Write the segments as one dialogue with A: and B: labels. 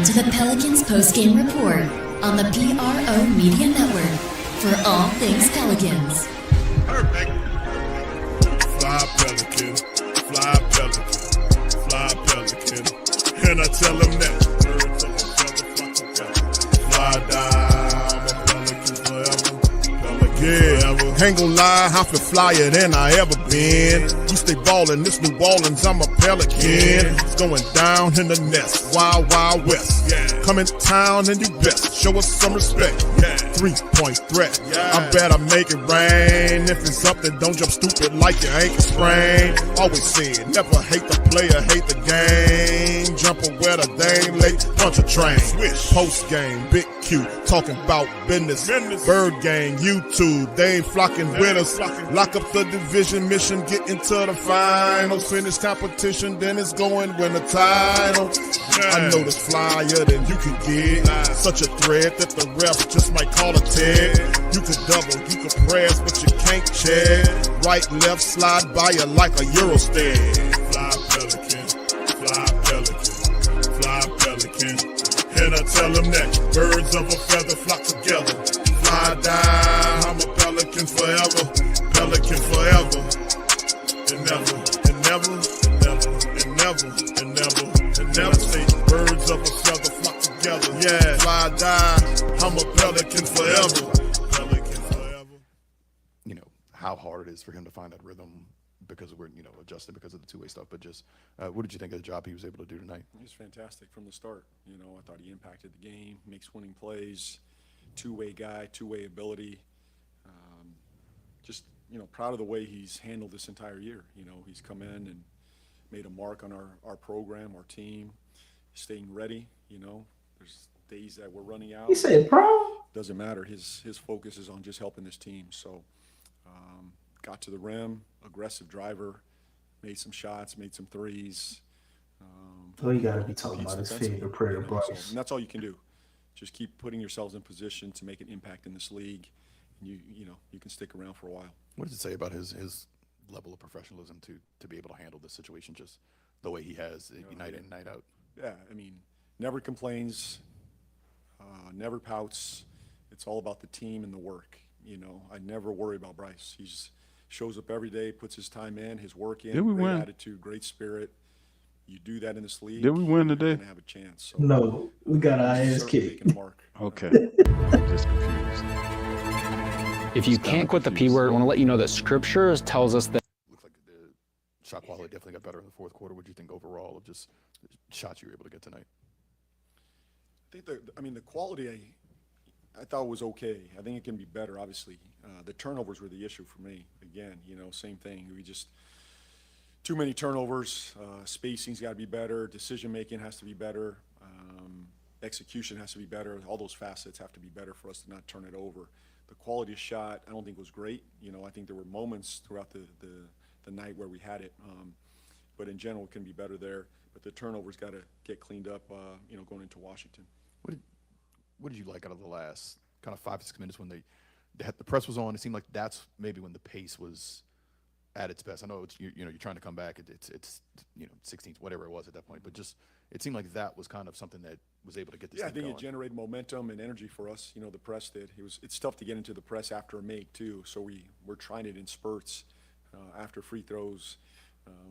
A: to the Pelicans Post Game Report on the PRO Media Network for all things Pelicans.
B: Perfect. Fly Pelican, fly Pelican, fly Pelican. And I tell them that. Fly down, the Pelicans forever. Pelican, ain't gon' lie, I feel flyer than I ever been. We stay ballin', this New Orleans, I'm a Pelican. It's going down in the nest, wild, wild west. Come in town and you best, show us some respect. 3-point threat, I better make it rain. If it's up, then don't jump stupid like your ankle sprain. Always said, never hate the player, hate the game. Jumper where the dame late, punch a train. Post game, big Q, talking about business. Bird gang, YouTube, they ain't flocking with us. Lock up the division mission, get into the finals. Finish competition, then it's going win the title. I know this flyer than you can get. Such a threat that the ref just might call a tag. You could double, you could press, but you can't check. Right, left, slide by you like a Eurostep. Fly Pelican, fly Pelican, fly Pelican. And I tell them that birds of a feather flock together. Fly down, I'm a Pelican forever, Pelican forever. And never, and never, and never, and never, and never, and never say birds of a feather flock together. Yeah, fly down, I'm a Pelican forever, Pelican forever.
C: You know, how hard it is for him to find that rhythm because we're, adjusting because of the two-way stuff. But just, what did you think of the job he was able to do tonight?
D: He was fantastic from the start. I thought he impacted the game, makes winning plays, two-way guy, two-way ability. Just, proud of the way he's handled this entire year. He's come in and made a mark on our program, our team, staying ready. There's days that we're running out.
E: He said, "Bro,
D: doesn't matter. His focus is on just helping this team." So, got to the rim, aggressive driver, made some shots, made some threes.
E: Oh, you got to be talking about his favorite prayer, bro.
D: And that's all you can do. Just keep putting yourselves in position to make an impact in this league. And you can stick around for a while.
C: What does it say about his level of professionalism to be able to handle this situation just the way he has night in, night out?
D: Yeah, never complains, never pouts. It's all about the team and the work. I never worry about Bryce. He just shows up every day, puts his time in, his work in, great attitude, great spirit. You do that in this league.
F: Did we win today?
D: You're gonna have a chance. So
E: no, we got our ass kicked.
F: Okay, I'm just confused.
G: If you can't quit the P word, I want to let you know that Scripture tells us that.
C: Looks like the shot quality definitely got better in the fourth quarter. What do you think overall of just the shots you were able to get tonight?
D: I think the quality I thought was okay. I think it can be better, obviously. The turnovers were the issue for me. Again, same thing. We just too many turnovers. Spacing's got to be better. Decision-making has to be better. Execution has to be better. All those facets have to be better for us to not turn it over. The quality of shot, I don't think was great. I think there were moments throughout the night where we had it. But in general, it can be better there. But the turnovers got to get cleaned up, going into Washington.
C: What did you like out of the last kind of 5-6 minutes when the press was on? It seemed like that's maybe when the pace was at its best. I know it's you're trying to come back. It's 16th, whatever it was at that point. But just it seemed like that was kind of something that was able to get this thing going.
D: I think it generated momentum and energy for us. The press did. It's tough to get into the press after a make too. So we're trying it in spurts after free throws.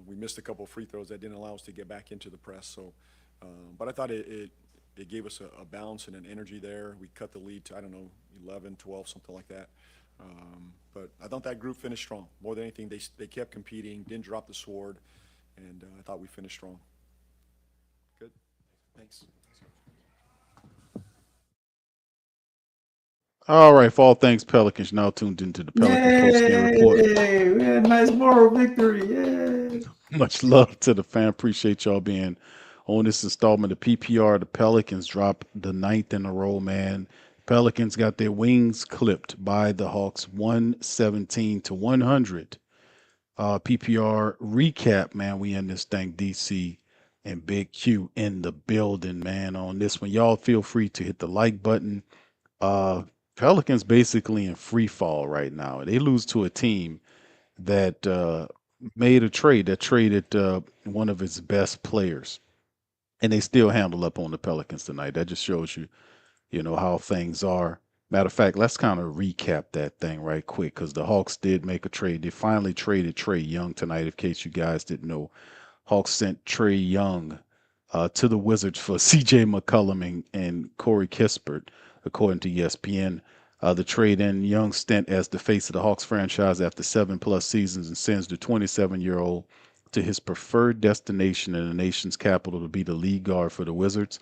D: We missed a couple of free throws that didn't allow us to get back into the press. So, but I thought it gave us a balance and an energy there. We cut the lead to 11, 12, something like that. But I thought that group finished strong. More than anything, they kept competing, didn't drop the sword, and I thought we finished strong. Good. Thanks.
F: All right, for all things Pelicans, now tuned into the Pelican Post Game Report.
E: We had a nice moral victory. Yay.
F: Much love to the fan. Appreciate y'all being on this installment of PPR. The Pelicans dropped the 9th in a row, man. Pelicans got their wings clipped by the Hawks 117-100. PPR recap, man. We in this thing, DC and Big Q in the building, man. On this one, y'all feel free to hit the like button. Pelicans basically in free fall right now. They lose to a team that made a trade that traded one of its best players. and they still handle up on the Pelicans tonight. That just shows you, how things are. Matter of fact, let's kind of recap that thing right quick because the Hawks did make a trade. They finally traded Trae Young tonight, in case you guys didn't know. Hawks sent Trae Young to the Wizards for C.J. McCollum and Corey Kispert, according to ESPN. The trade in Young's stint as the face of the Hawks franchise after 7+ seasons and sends the 27-year-old to his preferred destination in the nation's capital to be the lead guard for the Wizards.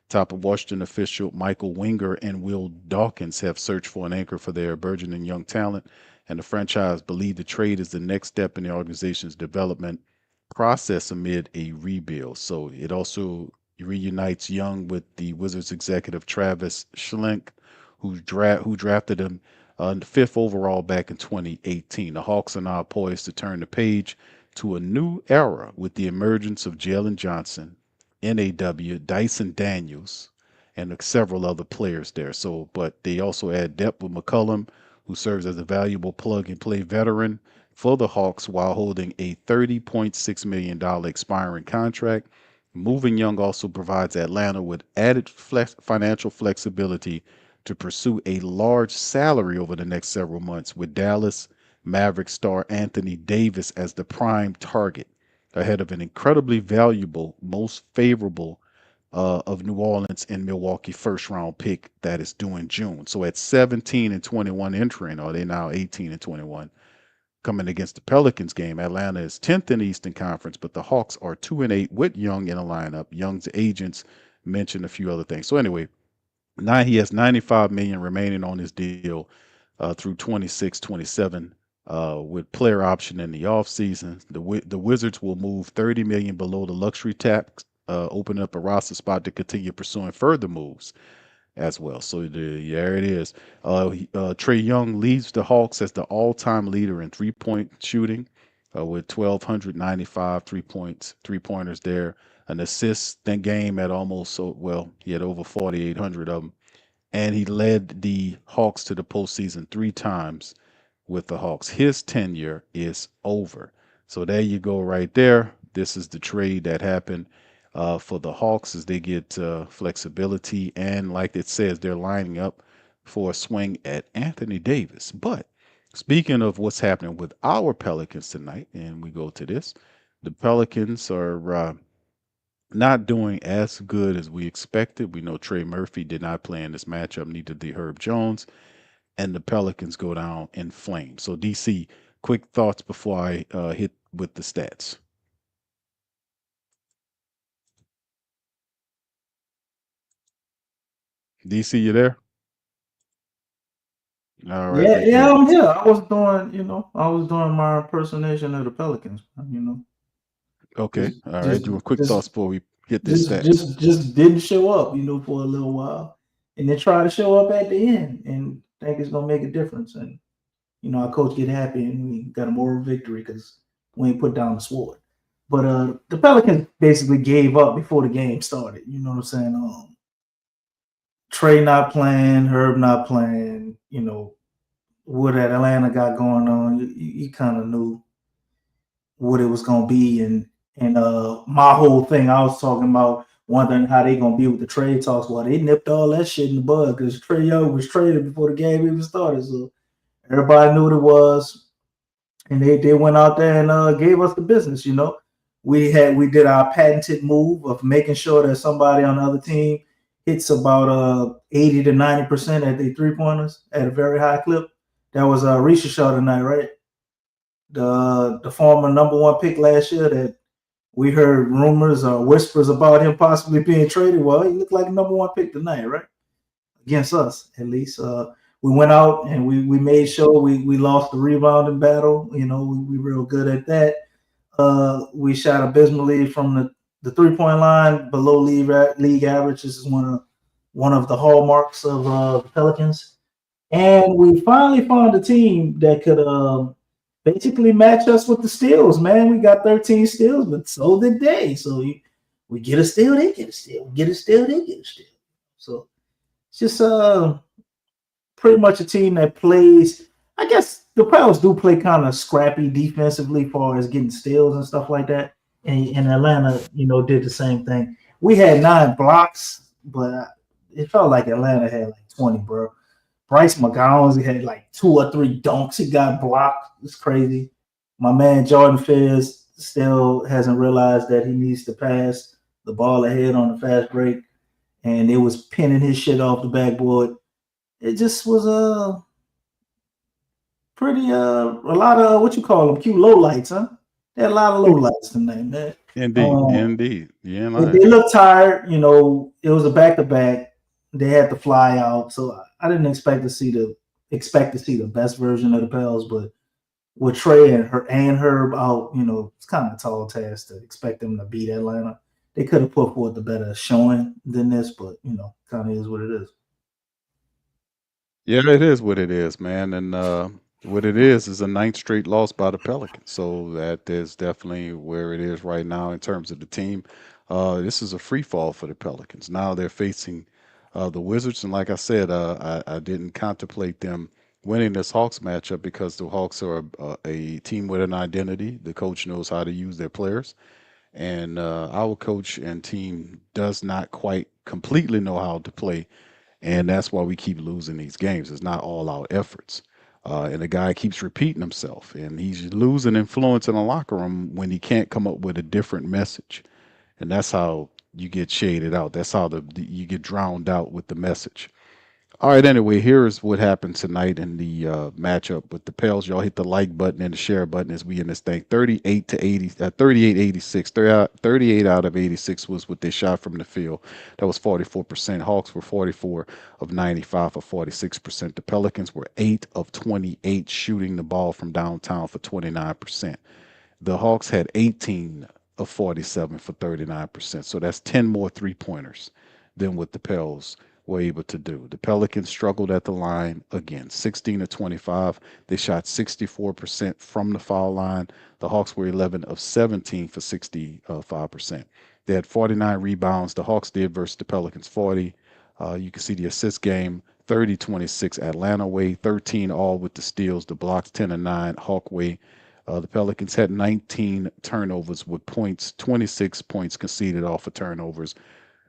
F: Top of Washington official Michael Winger and Will Dawkins have searched for an anchor for their burgeoning young talent, and the franchise believe the trade is the next step in the organization's development process amid a rebuild. So it also reunites Young with the Wizards executive Travis Schlenk, who drafted him the 5th overall back in 2018. The Hawks are now poised to turn the page to a new era with the emergence of Jalen Johnson, NAW, Dyson Daniels, and several other players there. So, but they also add depth with McCollum, who serves as a valuable plug-and-play veteran for the Hawks while holding a $30.6 million expiring contract. Moving Young also provides Atlanta with added financial flexibility to pursue a large salary over the next several months, with Dallas Maverick star Anthony Davis as the prime target, ahead of an incredibly valuable, most favorable of New Orleans and Milwaukee first-round pick that is due in June. So at 17 and 21 entering, or they now 18 and 21, coming against the Pelicans game, Atlanta is 10th in the Eastern Conference, but the Hawks are 2-8 with Young in the lineup. Young's agents mentioned a few other things. So anyway, now he has $95 million remaining on his deal through 26-27 with player option in the offseason. The Wizards will move $30 million below the luxury tax, opening up a roster spot to continue pursuing further moves as well. So there it is. Trae Young leads the Hawks as the all-time leader in three-point shooting with 1,295 three-pointers there. An assist game at almost, he had over 4,800 of them. And he led the Hawks to the postseason 3 times with the Hawks. His tenure is over. So there you go right there. This is the trade that happened for the Hawks as they get flexibility. And like it says, they're lining up for a swing at Anthony Davis. But speaking of what's happening with our Pelicans tonight, and we go to this, the Pelicans are not doing as good as we expected. We know Trey Murphy did not play in this matchup, neither did Herb Jones, and the Pelicans go down in flames. So, DC, quick thoughts before I hit with the stats. DC, you there? All right.
E: Yeah, I'm here. I was doing my impersonation of the Pelicans.
F: Okay. All right. Doing quick thoughts before we hit this stats.
E: Just didn't show up, for a little while, and then try to show up at the end, and think it's gonna make a difference. And our coach get happy, and we got a moral victory because we ain't put down the sword. But the Pelicans basically gave up before the game started. You know what I'm saying? Trey not playing, Herb not playing. What that Atlanta got going on, you kind of knew what it was gonna be, and my whole thing, I was talking about wondering how they gonna be with the trade talks. Well, they nipped all that shit in the bud because Trae Young was traded before the game even started, so everybody knew what it was, and they went out there and gave us the business. We did our patented move of making sure that somebody on the other team hits about 80 to 90% at their 3-pointers at a very high clip. That was Risha Shaw tonight, right? The former number 1 pick last year that we heard rumors or whispers about him possibly being traded. Well, he looked like a number 1 pick tonight, right? Against us, at least. We went out and we made sure we lost the rebounding battle. We real good at that. We shot abysmally from the 3-point line, below league average. This is one of the hallmarks of the Pelicans. And we finally found a team that could basically match us with the steals, man. We got 13 steals, but so did they. So we get a steal, they get a steal. We get a steal, they get a steal. So it's just pretty much a team that plays. I guess the Pels do play kind of scrappy defensively as far as getting steals and stuff like that. And Atlanta, did the same thing. we had 9 blocks, but it felt like Atlanta had like 20, bro. Bryce McGowan had like 2 or 3 dunks. He got blocked. It's crazy. My man Jordan Fizz still hasn't realized that he needs to pass the ball ahead on the fast break, and it was pinning his shit off the backboard. It just was a pretty a lot of what you call them cute low lights, huh? They had a lot of low lights tonight, man.
F: Indeed. Yeah,
E: They looked tired. It was a back to back. They had to fly out, so I didn't expect to see the best version of the Pels, but with Trey and Herb out, it's kind of a tall task to expect them to beat Atlanta. They could have put forth a better showing than this, but kind of is what it is.
F: Yeah, it is what it is, man. And what it is a ninth straight loss by the Pelicans. So that is definitely where it is right now in terms of the team. This is a free fall for the Pelicans. Now they're facing the Wizards, and like I said, I didn't contemplate them winning this Hawks matchup because the Hawks are a team with an identity. The coach knows how to use their players, and our coach and team does not quite completely know how to play, and that's why we keep losing these games. It's not all our efforts. And the guy keeps repeating himself, and he's losing influence in the locker room when he can't come up with a different message. And that's how you get shaded out. That's how you get drowned out with the message. All right, anyway, here's what happened tonight in the matchup with the Pels. Y'all hit the like button and the share button as we in this thing. 38 to 80, 38 86. 38 out of 86 was what they shot from the field. That was 44%. Hawks were 44 of 95 for 46%. The Pelicans were 8 of 28 shooting the ball from downtown for 29%. The Hawks had 18 of 47 for 39%. So that's 10 more 3-pointers than what the Pels were able to do. The Pelicans struggled at the line again, 16 of 25. They shot 64% from the foul line. The Hawks were 11 of 17 for 65%. They had 49 rebounds. The Hawks did versus the Pelicans 40. You can see the assist game, 30-26 Atlanta way, 13 all with the steals, the blocks 10 and 9 Hawk way. The Pelicans had 19 turnovers with points, 26 points conceded off of turnovers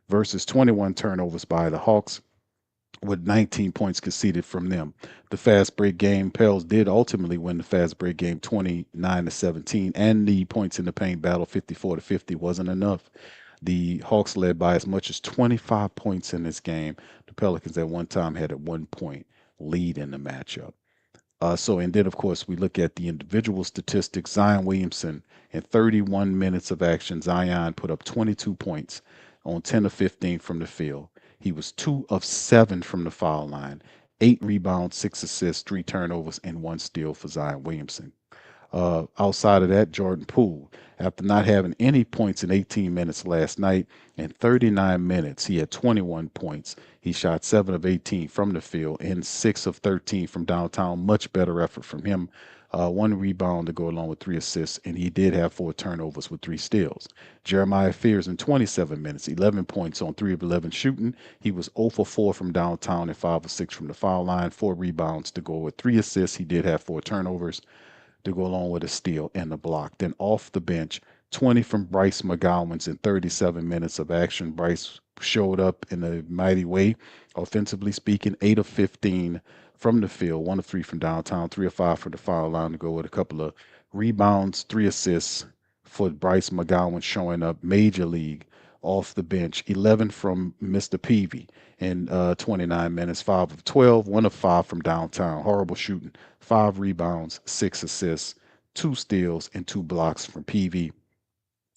F: versus 21 turnovers by the Hawks with 19 points conceded from them. The fast break game, Pels did ultimately win the fast break game 29-17, and the points in the paint battle 54-50 wasn't enough. The Hawks led by as much as 25 points in this game. The Pelicans at one time had a 1-point lead in the matchup. And then, of course, we look at the individual statistics. Zion Williamson, in 31 minutes of action, Zion put up 22 points on 10 of 15 from the field. He was 2 of 7 from the foul line, 8 rebounds, 6 assists, 3 turnovers, and 1 steal for Zion Williamson. Outside of that, Jordan Poole, after not having any points in 18 minutes last night, in 39 minutes, he had 21 points. He shot 7 of 18 from the field and 6 of 13 from downtown. Much better effort from him. 1 rebound to go along with 3 assists, and he did have 4 turnovers with 3 steals. Jeremiah Fears in 27 minutes, 11 points on 3 of 11 shooting. He was 0 for 4 from downtown and 5 of 6 from the foul line. 4 rebounds to go with 3 assists. He did have 4 turnovers to go along with a steal and a block. Then off the bench, 20 from Bryce McGowan's in 37 minutes of action. Bryce showed up in a mighty way, offensively speaking, 8 of 15 from the field, 1 of 3 from downtown, 3 of 5 from the foul line to go with a couple of rebounds, 3 assists for Bryce McGowan showing up major league off the bench, 11 from Mr. Peavy in 29 minutes, 5 of 12, 1 of 5 from downtown. Horrible shooting, 5 rebounds, 6 assists, 2 steals, and 2 blocks from Peavy.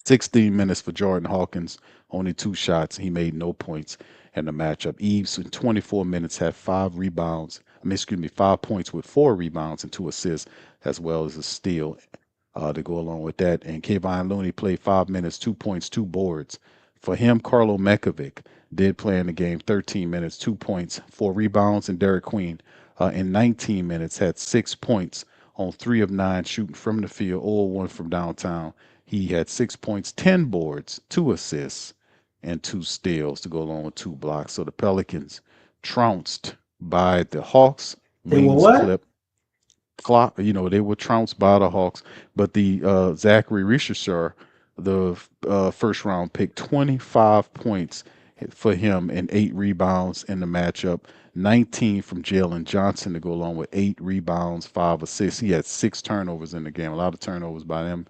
F: 16 minutes for Jordan Hawkins, only 2 shots. He made no points in the matchup. Eves in 24 minutes had 5 rebounds. 5 points with 4 rebounds and 2 assists, as well as a steal to go along with that. And Kevon Looney played 5 minutes, 2 points, 2 boards. For him, Karlo Mekovic did play in the game 13 minutes, 2 points, 4 rebounds, and Derek Queen in 19 minutes had 6 points on 3 of 9 shooting from the field, 0-1 from downtown. He had 6 points, 10 boards, 2 assists, and 2 steals to go along with 2 blocks. So the Pelicans trounced by the Hawks.
E: They were what?
F: They were trounced by the Hawks, but the Zachary Richardson the first round pick, 25 points for him and 8 rebounds in the matchup. 19 from Jalen Johnson to go along with 8 rebounds, 5 assists. He had 6 turnovers in the game. A lot of turnovers by them.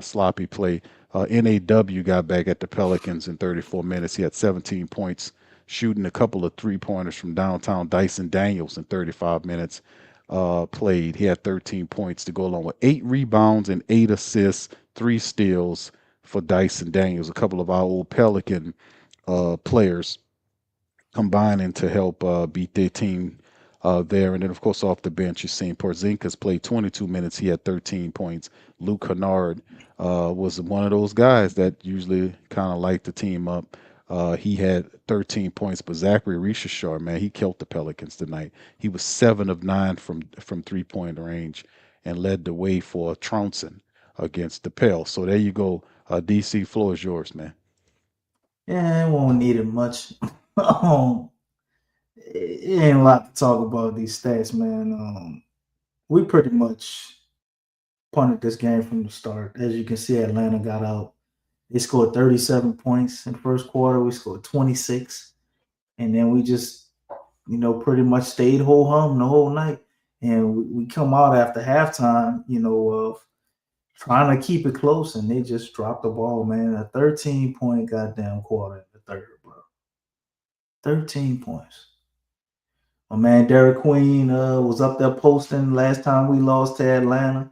F: Sloppy play. NAW got back at the Pelicans in 34 minutes. He had 17 points, shooting a couple of 3-pointers from downtown. Dyson Daniels in 35 minutes played. He had 13 points to go along with 8 rebounds and 8 assists, 3 steals for Dyson Daniels. A couple of our old Pelican players combining to help beat their team there. And then, of course, off the bench, you've seen Porzingis played 22 minutes. He had 13 points. Luke Kennard was one of those guys that usually kind of light the team up. He had 13 points, but Zachary Rishashar, man, he killed the Pelicans tonight. He was 7 of 9 from 3-point range and led the way for trouncing against the Pels. So there you go. DC, floor is yours, man.
E: Yeah, it won't need it much. It ain't a lot to talk about these stats, man. We pretty much punted this game from the start. As you can see, Atlanta got out. They scored 37 points in the first quarter. We scored 26. And then we just, pretty much stayed whole hum the whole night. And we come out after halftime, of trying to keep it close, and they just dropped the ball, man. A 13-point goddamn quarter in the third, bro. 13 points. My man Derek Queen was up there posting last time we lost to Atlanta,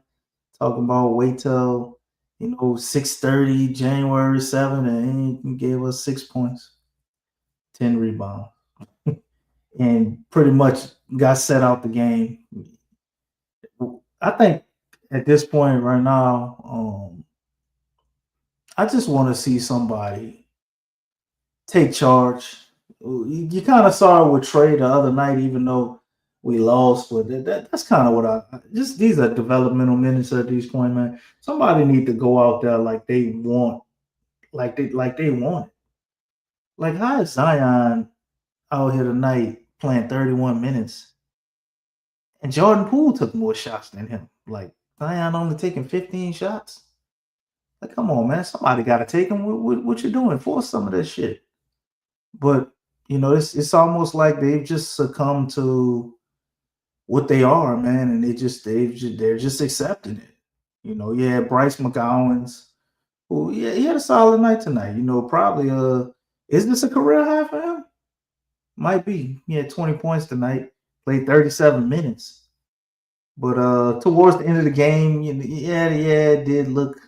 E: talking about wait till 6:30 January 7th, and he gave us 6 points, 10 rebounds, and pretty much got set out the game. I think at this point right now, I just want to see somebody take charge. You kind of saw it with Trey the other night, even though we lost. But that's kind of what these are developmental minutes at this point, man. Somebody need to go out there like they want, like they want it. Like, how is Zion out here tonight playing 31 minutes, and Jordan Poole took more shots than him? Like, Zion only taking 15 shots. Like, come on, man. Somebody got to take him. What you doing? Force some of that shit. But it's almost like they've just succumbed to what they are, man, and they're just accepting it. Yeah, Bryce McGowan's, who he had a solid night tonight. Probably is this a career high for him? Might be. He had 20 points tonight, played 37 minutes. But towards the end of the game, it did look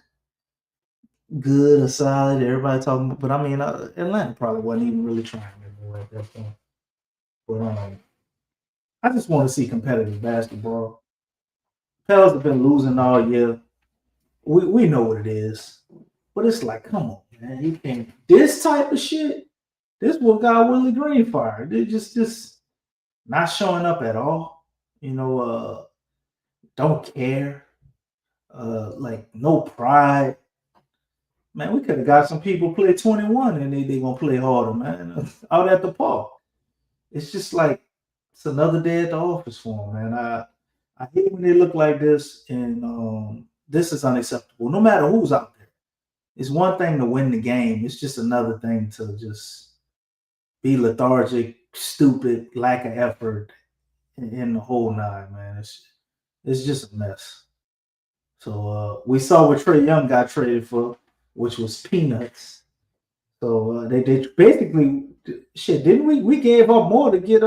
E: good or solid. Everybody talking, but I mean, Atlanta probably wasn't even really trying anymore at that point. But I just want to see competitive basketball. Pels have been losing all year. We know what it is, but it's like, come on, man, you can't this type of shit. This what got Willie Green fired. They're just not showing up at all. Don't care. Like, no pride. Man, we could have got some people play 21 and they gonna play harder, man. Out at the park. It's just like it's another day at the office for them, man. I hate when they look like this, and this is unacceptable. No matter who's out there. It's one thing to win the game. It's just another thing to just be lethargic, stupid, lack of effort in the whole nine, man. It's just a mess. So we saw what Trae Young got traded for, which was peanuts. So they basically shit. Didn't we gave up more to get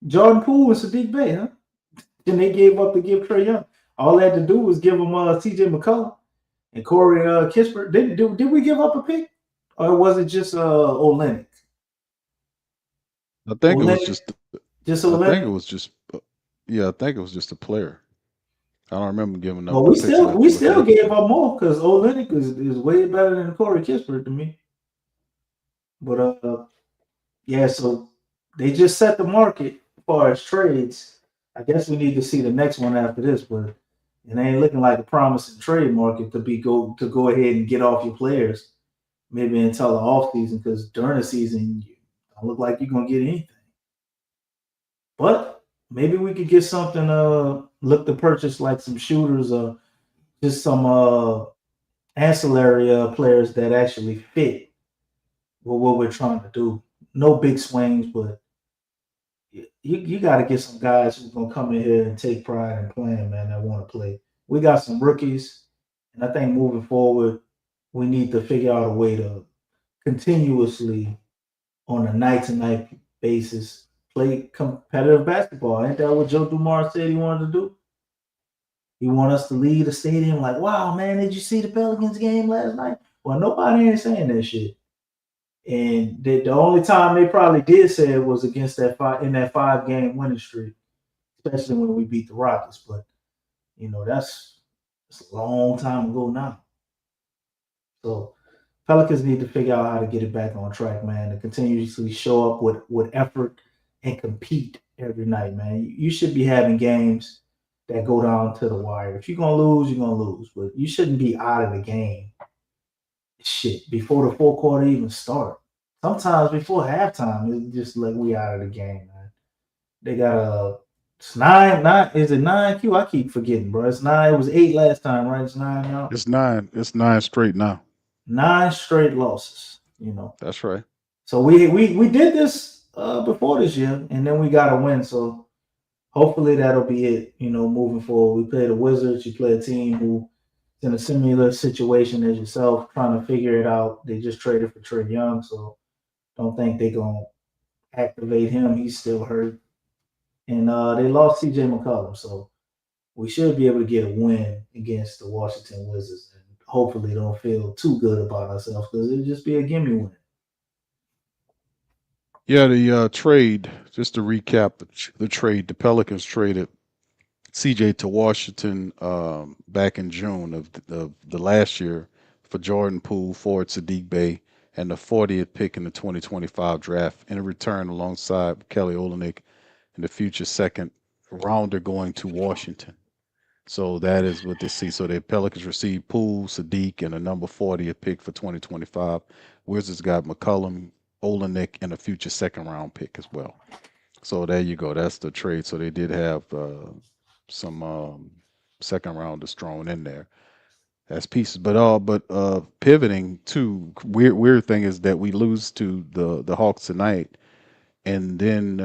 E: Jordan Poole and Sadiq Bey, huh? Then they gave up to give Trae Young. All they had to do was give him T.J. McCullough and Corey Kispert. Did we give up a pick, or was it just Olynyk?
F: I think
E: Olynyk?
F: it was just.
E: Olynyk?
F: I think it was just. Yeah, I think it was just a player. I don't remember giving up.
E: Well, we still gave up more because Olynyk is way better than Corey Kispert to me. But yeah, so they just set the market as far as trades. I guess we need to see the next one after this, but it ain't looking like a promising trade market to go ahead and get off your players maybe until the offseason, because during the season you don't look like you're gonna get anything. But maybe we could get something look to purchase like some shooters or just some ancillary players that actually fit with what we're trying to do. No big swings, but you got to get some guys who's gonna come in here and take pride in playing, man. That want to play. We got some rookies, and I think moving forward, we need to figure out a way to continuously, on a night-to-night basis, play competitive basketball. Ain't that what Joe Dumars said he wanted to do? He want us to leave the stadium like, wow, man, did you see the Pelicans game last night? Well, nobody ain't saying that shit. And the only time they probably did say it was against that in that 5 game winning streak, especially when we beat the Rockets. But that's a long time ago now. So Pelicans need to figure out how to get it back on track, man, and continuously show up with effort and compete every night, man. You should be having games that go down to the wire. If you're gonna lose, you're gonna lose, but you shouldn't be out of the game. Shit, before the fourth quarter even start. Sometimes before halftime, it's just like we out of the game, man. They got it's nine. Is it 9Q? I keep forgetting, bro. It's 9. It was 8 last time, right? It's 9 now.
F: It's 9. It's 9 straight now.
E: 9 straight losses.
F: That's right.
E: So we did this before this year, and then we got a win. So hopefully that'll be it. Moving forward, we play the Wizards. You play a team who in a similar situation as yourself, trying to figure it out. They just traded for Trae Young, so don't think they're gonna activate him. He's still hurt, and they lost CJ McCollum, so we should be able to get a win against the Washington Wizards, and hopefully don't feel too good about ourselves because it'll just be a gimme win.
F: Yeah, the trade, just to recap the trade, the Pelicans traded CJ to Washington back in June of the last year for Jordan Poole, forward Sadiq Bey, and the 40th pick in the 2025 draft in return alongside Kelly Olynyk and the future second rounder going to Washington. So that is what they see. So the Pelicans received Poole, Sadiq, and a number 40th pick for 2025. Wizards got McCollum, Olynyk, and a future second round pick as well. So there you go. That's the trade. So they did have some second rounders thrown in there as pieces. But pivoting to weird thing is that we lose to the Hawks tonight, and then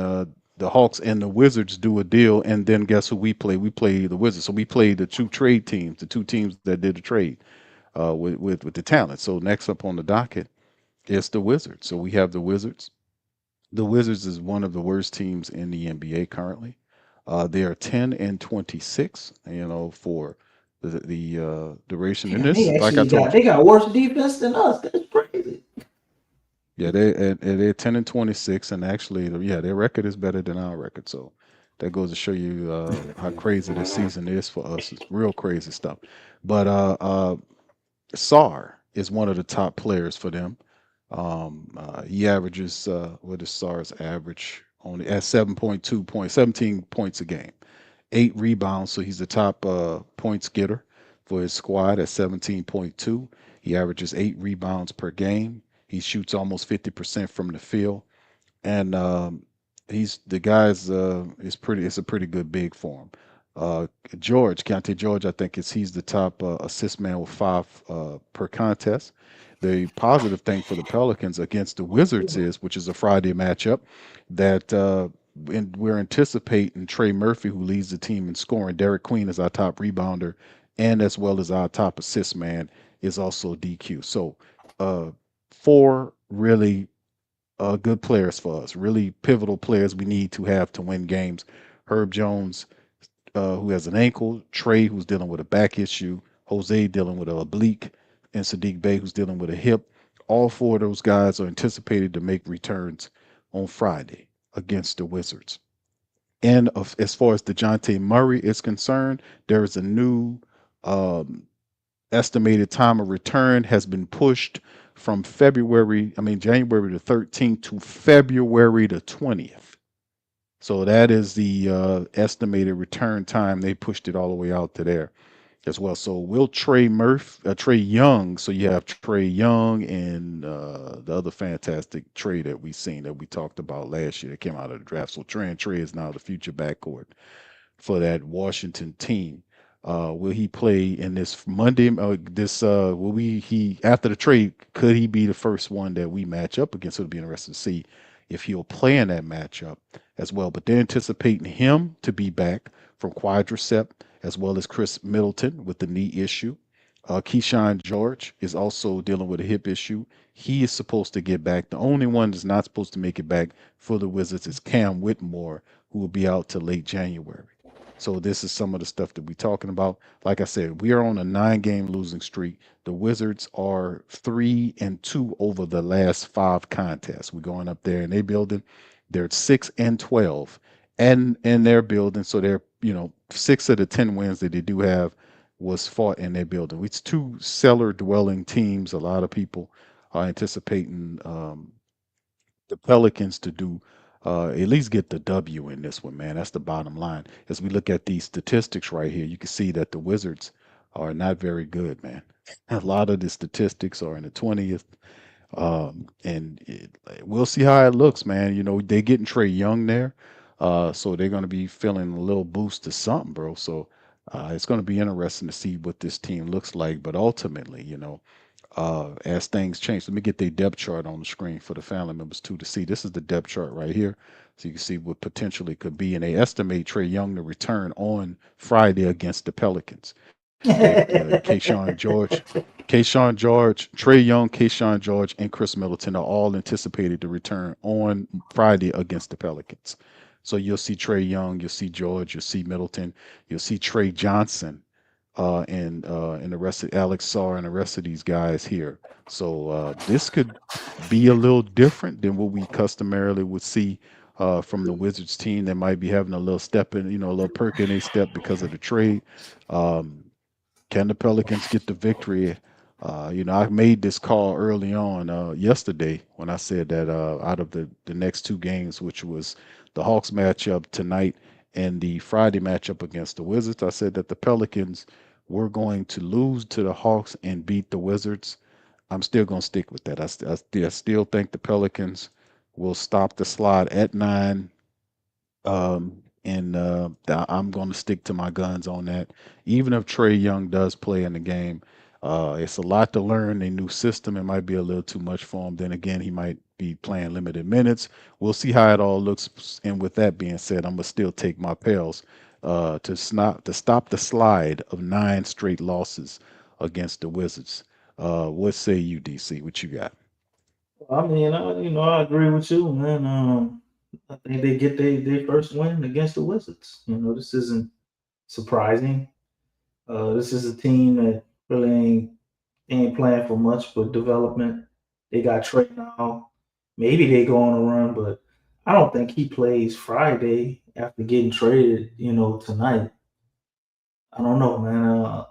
F: the Hawks and the Wizards do a deal, and then guess who we play? We play the Wizards. So we play the two trade teams, the two teams that did the trade with the talent. So next up on the docket is the Wizards. So we have the Wizards. The Wizards is one of the worst teams in the NBA currently. They are 10-26. For the duration. And
E: Damn,
F: this,
E: they
F: like I
E: actually
F: told
E: they
F: you,
E: got worse defense than us. That's crazy.
F: yeah, they're 10-26, and actually, their record is better than our record. So that goes to show you how crazy this season is for us. It's real crazy stuff. But Sar is one of the top players for them. He averages what is Sar's average only at 7.2 points, 17 points a game, 8 rebounds. So he's the top points getter for his squad at 17.2. He averages 8 rebounds per game. He shoots almost 50% from the field, and he's the guy's is pretty. It's a pretty good big for him. George, Keontae George, I think he's the top assist man with 5 per contest. The positive thing for the Pelicans against the Wizards is, which is a Friday matchup, that we're anticipating Trey Murphy, who leads the team in scoring. Derek Queen is our top rebounder, and as well as our top assist man is also DQ. So 4 really good players for us, really pivotal players we need to have to win games. Herb Jones, who has an ankle, Trey, who's dealing with a back issue, Jose dealing with an oblique, and Sadiq Bey, who's dealing with a hip. All 4 of those guys are anticipated to make returns on Friday against the Wizards. And as far as DeJounte Murray is concerned, there is a new estimated time of return has been pushed from January the 13th to February the 20th. So that is the estimated return time. They pushed it all the way out to there as well. So will Trey Young. So you have Trey Young and the other fantastic Trey that we seen that we talked about last year that came out of the draft. So Trey is now the future backcourt for that Washington team. Will he play in this Monday? Will he after the trade? Could he be the first one that we match up against? It'll be interesting to see if he'll play in that matchup as well. But they're anticipating him to be back from quadricep as well as Chris Middleton with the knee issue. Keyshawn George is also dealing with a hip issue. He is supposed to get back. The only one that's not supposed to make it back for the Wizards is Cam Whitmore, who will be out till late January. So this is some of the stuff that we're talking about. Like I said, we are on a 9-game losing streak. The Wizards are 3-2 over the last 5 contests. We're going up there in their building. They're 6-12 and in their building. So they're 6 of the 10 wins that they do have was fought in their building. It's 2 cellar dwelling teams. A lot of people are anticipating the Pelicans to do at least get the W in this one, man. That's the bottom line. As we look at these statistics right here, you can see that the Wizards are not very good, man. A lot of the statistics are in the 20th. We'll see how it looks, man. They're getting Trey Young there. So they're going to be feeling a little boost to something, bro. So it's going to be interesting to see what this team looks like. But ultimately, as things change. Let me get the depth chart on the screen for the family members too to see. This is the depth chart right here, so you can see what potentially could be. And they estimate Trey Young to return on Friday against the Pelicans. Kayshawn George, Trey Young, Kayshawn George, and Chris Middleton are all anticipated to return on Friday against the Pelicans. So you'll see Trey Young, you'll see George, you'll see Middleton, you'll see Trey Johnson and the rest of Alex Sarr and the rest of these guys here. So this could be a little different than what we customarily would see from the Wizards team. That might be having a little step in, a little perk in a step because of the trade. Can the Pelicans get the victory? I made this call early on yesterday when I said that out of the next 2 games, which was the Hawks matchup tonight and the Friday matchup against the Wizards, I said that the Pelicans were going to lose to the Hawks and beat the Wizards. I'm still going to stick with that. I still think the Pelicans will stop the slide at 9. I'm going to stick to my guns on that. Even if Trey Young does play in the game, it's a lot to learn. A new system. It might be a little too much for him. Then again, he might be playing limited minutes. We'll see how it all looks. And with that being said, I'm gonna still take my Pels to stop the slide of 9 straight losses against the Wizards. What say you, DC? What you got?
E: I mean, I agree with you, man. I think they get their first win against the Wizards. This isn't surprising. This is a team that really ain't playing for much but development. They got Trey now. Maybe they go on a run, but I don't think he plays Friday after getting traded. Tonight. I don't know, man. I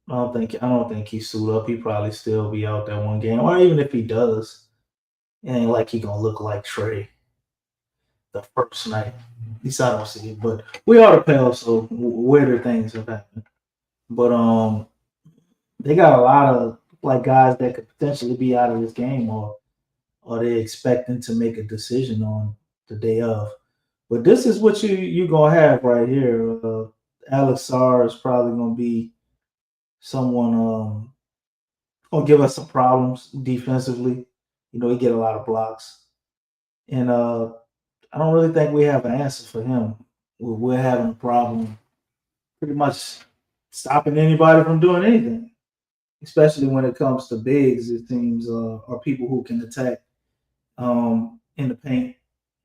E: don't think he suit up. He probably still be out that one game, or even if he does, it ain't like he gonna look like Trey the first night. At least I don't see it. But we are the Pels, so weirder things have happened. But they got a lot of like guys that could potentially be out of this game, or are they expecting to make a decision on the day of? But this is what you gonna have right here. Alex Sarr is probably gonna be someone gonna give us some problems defensively. He get a lot of blocks, and I don't really think we have an answer for him. We're having a problem pretty much stopping anybody from doing anything, especially when it comes to bigs. It seems are people who can attack in the paint,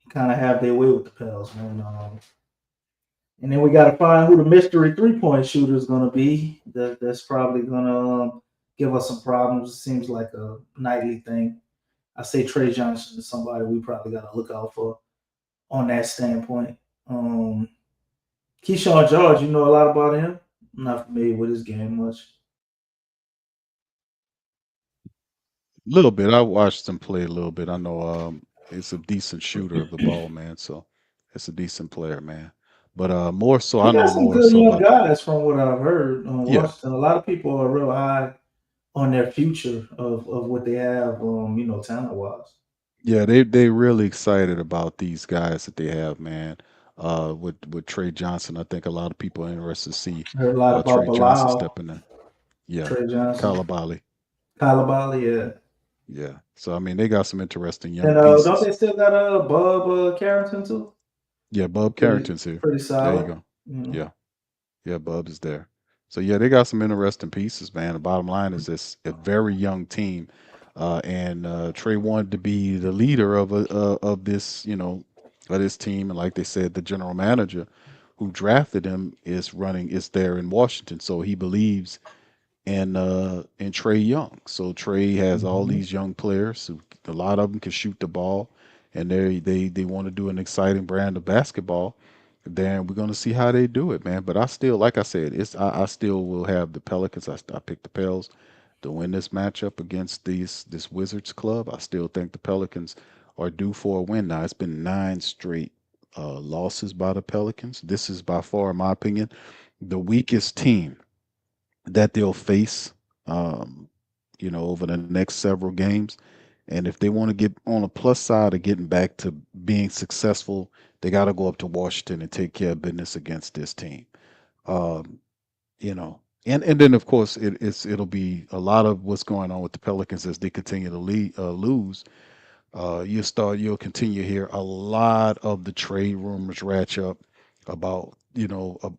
E: kind of have their way with the Pels, man. And then we got to find who the mystery 3-point shooter is going to be. That's probably going to give us some problems. It seems like a nightly thing. I say Trey Johnson is somebody we probably got to look out for on that standpoint. Keyshawn George, you know a lot about him? I'm not familiar with his game much.
F: A little bit. I watched him play a little bit. I know he's a decent shooter of the ball, man. So it's a decent player, man. But more so,
E: He
F: I
E: got
F: know
E: some
F: more
E: good
F: so
E: young
F: about.
E: guys from what I've heard on
F: Yeah,
E: Washington. A lot of people are real high on their future of what they have, talent wise.
F: yeah, they really excited about these guys that they have, man. with Trey Johnson. I think a lot of people are interested to see
E: Heard a lot about
F: Trey Johnson
E: Bilal,
F: stepping in. Yeah,
E: Trey Johnson,
F: Kalabali.
E: Kalabali, yeah.
F: Yeah. So I mean, they got some interesting young
E: And don't
F: pieces.
E: they still got Bub Carrington too?
F: Yeah, Bub
E: Pretty
F: Carrington's here.
E: pretty
F: There you
E: solid.
F: go.
E: You know.
F: Yeah, yeah, Bub is there. So yeah, they got some interesting pieces, man. The bottom line is it's a very young team, and Trey wanted to be the leader of this, of this team, and like they said, the general manager who drafted him is there in Washington, so he believes in Trey Young. So Trey has all
E: Mhm.
F: these young players who a lot of them can shoot the ball, and they want to do an exciting brand of basketball. Then we're gonna see how they do it, man. But I still, like I said, I still will have the Pelicans. I picked the Pels to win this matchup against this Wizards club. I still think the Pelicans are due for a win. Now it's been 9 straight losses by the Pelicans. This is by far, in my opinion, the weakest team that they'll face, um, over the next several games. And if they want to get on the plus side of getting back to being successful, they got to go up to Washington and take care of business against this team. Um, and then of course it'll be a lot of what's going on with the Pelicans as they continue to lose. You'll continue to hear a lot of the trade rumors ratchet up about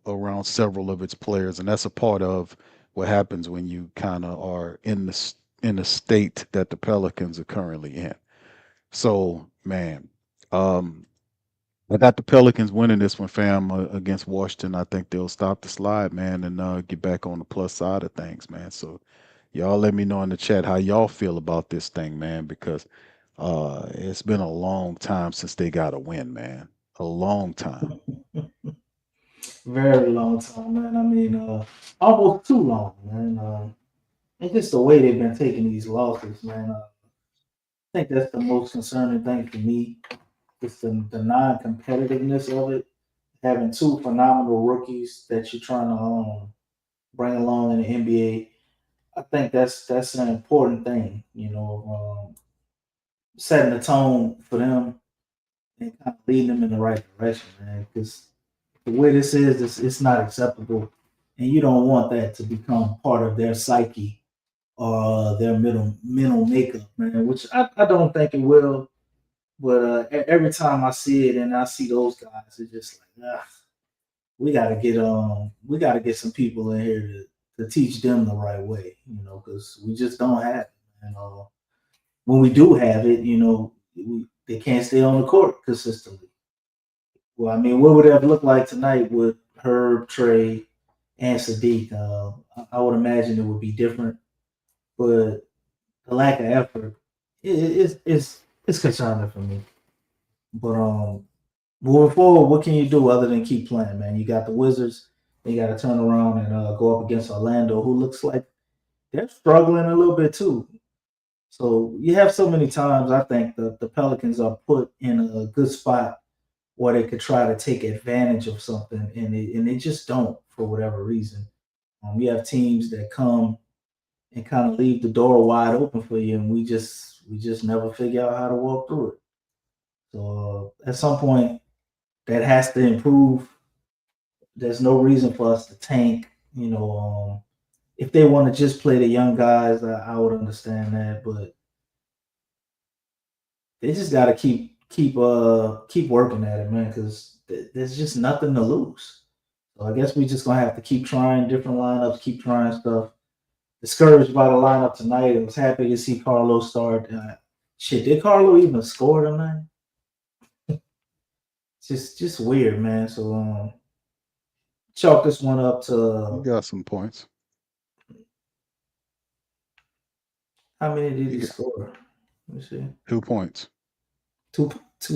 F: around several of its players, and that's a part of what happens when you kind of are in the state that the Pelicans are currently in. So man, um, I got the Pelicans winning this one, fam, against Washington. I think they'll stop the slide, man, and get back on the plus side of things, man. So y'all let me know in the chat how y'all feel about this thing, man, because it's been a long time since they got a win, man. A long time.
E: Very long time, man. I mean, almost too long, man. And just the way they've been taking these losses, man. I think that's the most concerning thing for me. It's the non-competitiveness of it. Having two phenomenal rookies that you're trying to bring along in the NBA. I think that's an important thing, setting the tone for them and kind of leading them in the right direction, man. Because the way this is, it's not acceptable, and you don't want that to become part of their psyche or their mental makeup, man. Which I don't think it will. But every time I see it and I see those guys, it's just like, we gotta get some people in here to teach them the right way, because we just don't have it. And when we do have it, they can't stay on the court consistently. Well, I mean, what would it have looked like tonight with Herb, Trey, and Sadiq? I would imagine it would be different, but the lack of effort it's concerning for me. But moving forward, what can you do other than keep playing, man? You got the Wizards. They got to turn around and go up against Orlando, who looks like they're struggling a little bit too. So you have so many times I think the Pelicans are put in a good spot where they could try to take advantage of something, and they just don't for whatever reason. We have teams that come and kind of leave the door wide open for you, and we just never figure out how to walk through it. So at some point, that has to improve. There's no reason for us to tank. If they want to just play the young guys, I would understand that, but they just got to keep working at it, man, because there's just nothing to lose. So I guess we just gonna have to keep trying different lineups, keep trying stuff. Discouraged by the lineup tonight. I was happy to see Carlo start. Shit, did Carlo even score tonight? It's just weird, man. So chalk this one up
F: You
E: to
F: got some points.
E: how many did
F: You
E: he
F: got
E: score? Let me see.
F: 2 points.
E: Two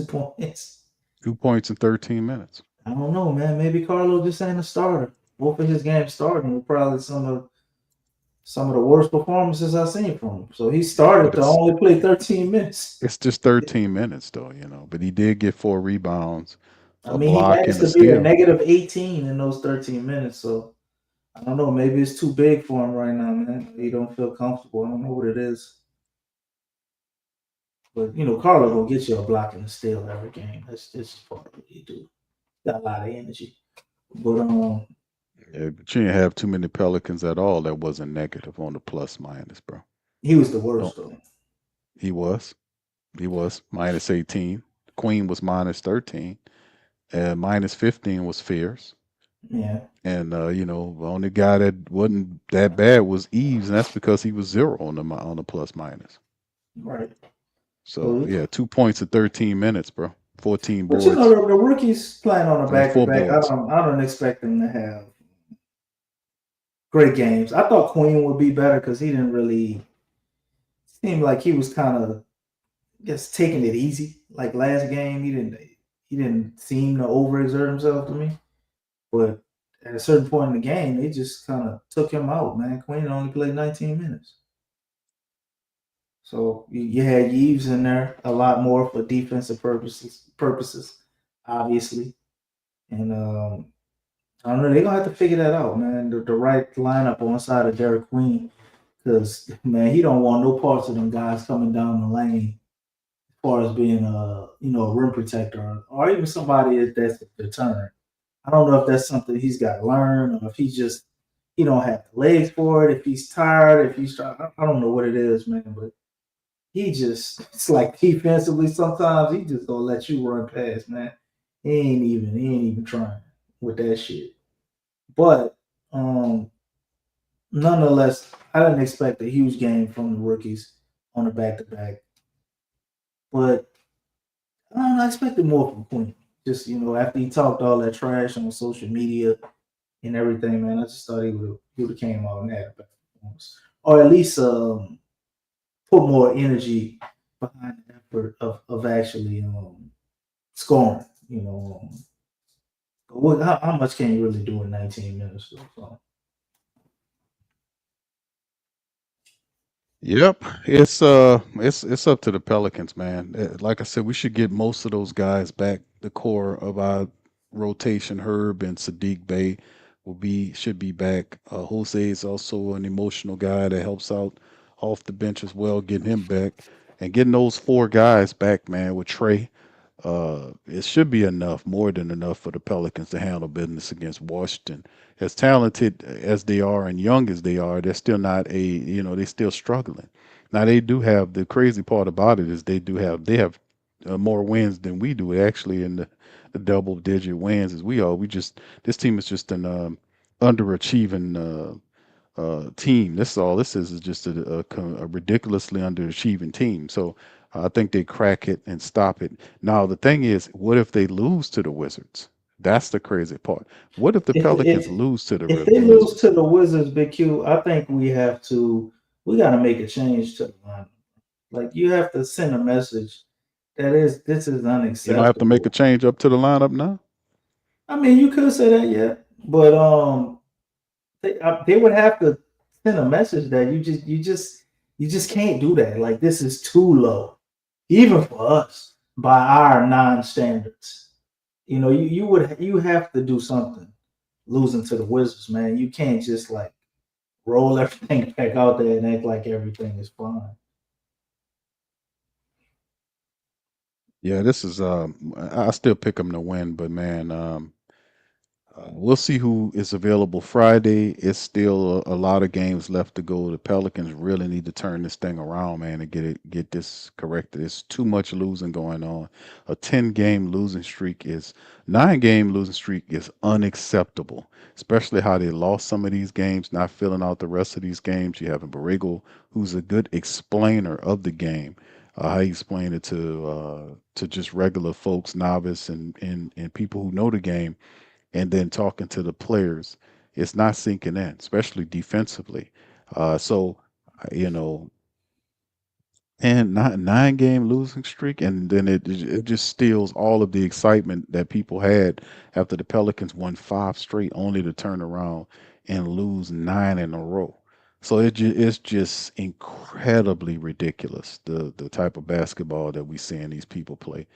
E: points.
F: 2 points in 13 minutes.
E: I don't know, man. Maybe Carlo just ain't a starter. Both of his games starting were probably some of the worst performances I've seen from him. So he started
F: But
E: to
F: it's
E: only play 13 minutes.
F: it's just 13 minutes though, But he did get 4 rebounds,
E: I
F: a
E: mean, he
F: block,
E: has
F: and a
E: to be a
F: steal.
E: negative 18 in those 13 minutes. So I don't know. Maybe it's too big for him right now, man. He don't feel comfortable. I don't know what it is. But Carlo
F: Yeah.
E: gonna get you a block and a steal every game. That's just part of what he do. got a lot of energy. But
F: Yeah, but you didn't have too many Pelicans at all that wasn't negative on the plus minus, bro.
E: he was the
F: Don't
E: worst though.
F: he was. He was minus 18. Queen was minus 13. And minus 15 was Fierce.
E: Yeah,
F: And the only guy that wasn't that bad was Eves, and that's because he was zero on the plus minus.
E: right.
F: So
E: So,
F: yeah, 2 points in 13 minutes, bro. 14
E: but you know,
F: boards
E: the rookies playing on a
F: and
E: back to
F: four
E: back. I
F: boards.
E: don't expect them to have great games. I thought Queen would be better because he didn't really seem like he was kind of just taking it easy. Like last game, he didn't seem to overexert himself to me. But at a certain point in the game, they just kind of took him out. Man, Queen only played 19 minutes. So you had Yves in there a lot more for defensive purposes, obviously. And I don't know, they're gonna have to figure that out, man. The right lineup on the side of Derek Queen. Because man, he don't want no parts of them guys coming down the lane as far as being a rim protector or even somebody that's a deterrent. I don't know if that's something he's got to learn or if he don't have the legs for it, if he's tired, if he's trying, I don't know what it is, man, but he just it's like defensively sometimes he just gonna let you run past, man. He ain't even trying with that shit. But nonetheless, I didn't expect a huge game from the rookies on the back to back. But I don't know, I expected more from Queen. Just after he talked all that trash on social media and everything, man, I just thought he would have came out and had a better performance, or at least put more energy behind the effort of actually scoring. How much can you really do in 19 minutes? So,
F: Yep, it's up to the Pelicans, man. Like I said, we should get most of those guys back. The core of our rotation, Herb and Sadiq Bey, should be back. Jose is also an emotional guy that helps out off the bench as well. Getting him back and getting those four guys back, man, with Trey. It should be enough, more than enough, for the Pelicans to handle business against Washington. As talented as they are and young as they are, they're still not they're still struggling. Now they do have the crazy part about it is they have more wins than we do actually in the double digit wins as we are. This team is just an underachieving team. This all this is just a ridiculously underachieving team. So I think they crack it and stop it. Now the thing is, what if they lose to the Wizards? That's the crazy part. What if the
E: if
F: Pelicans
E: if
F: lose to the
E: if they lose
F: Wizards?
E: to the Wizards, Big Q, I think we got to make a change to the lineup. Like you have to send a message this is
F: You don't have to make a
E: unacceptable.
F: change up to the lineup now.
E: I mean, you could say that, yeah, but they would have to send a message that you just can't do that. Like this is too low, even for us by our non-standards. You have to do something. Losing to the Wizards, man, you can't just like roll everything back out there and act like everything is fine.
F: Yeah, this is I still pick them to win, but man, we'll see who is available Friday. It's still a lot of games left to go. The Pelicans really need to turn this thing around, man, and get this corrected. It's too much losing going on. A 10-game losing streak is 9-game losing streak is unacceptable, especially how they lost some of these games, not filling out the rest of these games. You have a Borrego who's a good explainer of the game. How he explained it to just regular folks, novice and people who know the game, and then talking to the players, it's not sinking in, especially defensively. So, you know, and not 9-game losing streak, and then it just steals all of the excitement that people had after the Pelicans won 5 straight, only to turn around and lose 9 in a row. So it's just incredibly ridiculous the type of basketball that we seeing these people play.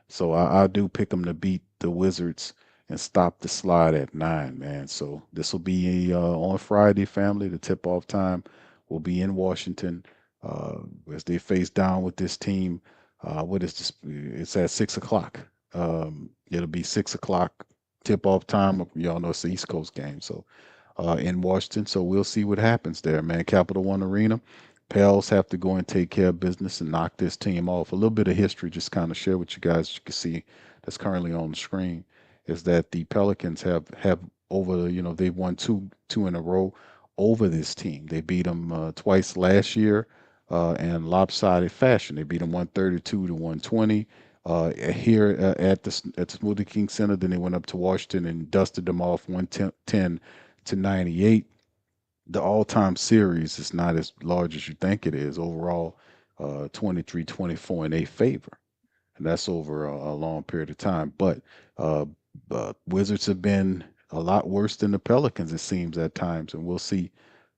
F: So I do pick them to beat the Wizards and stop the slide at 9, man. So this will be on Friday, family. The tip off time will be in Washington uh, as they face down with this team. What is this? It's at 6 o'clock. It'll be 6 o'clock tip-off time. Y'all know it's the East Coast game, so in Washington. So we'll see what happens there, man. Capital One Arena. Pels have to go and take care of business and knock this team off. A little bit of history, just kind of share with you guys. You can see that's currently on the screen. Is that the Pelicans have over, they've won two in a row over this team. They beat them twice last year in lopsided fashion. They beat them 132 to 120 here at the Smoothie King Center. Then they went up to Washington and dusted them off 110 to 98. The all-time series is not as large as you think it is. Overall, 23-24 in their favor, and that's over a long period of time. But Wizards have been a lot worse than the Pelicans, it seems, at times, and we'll see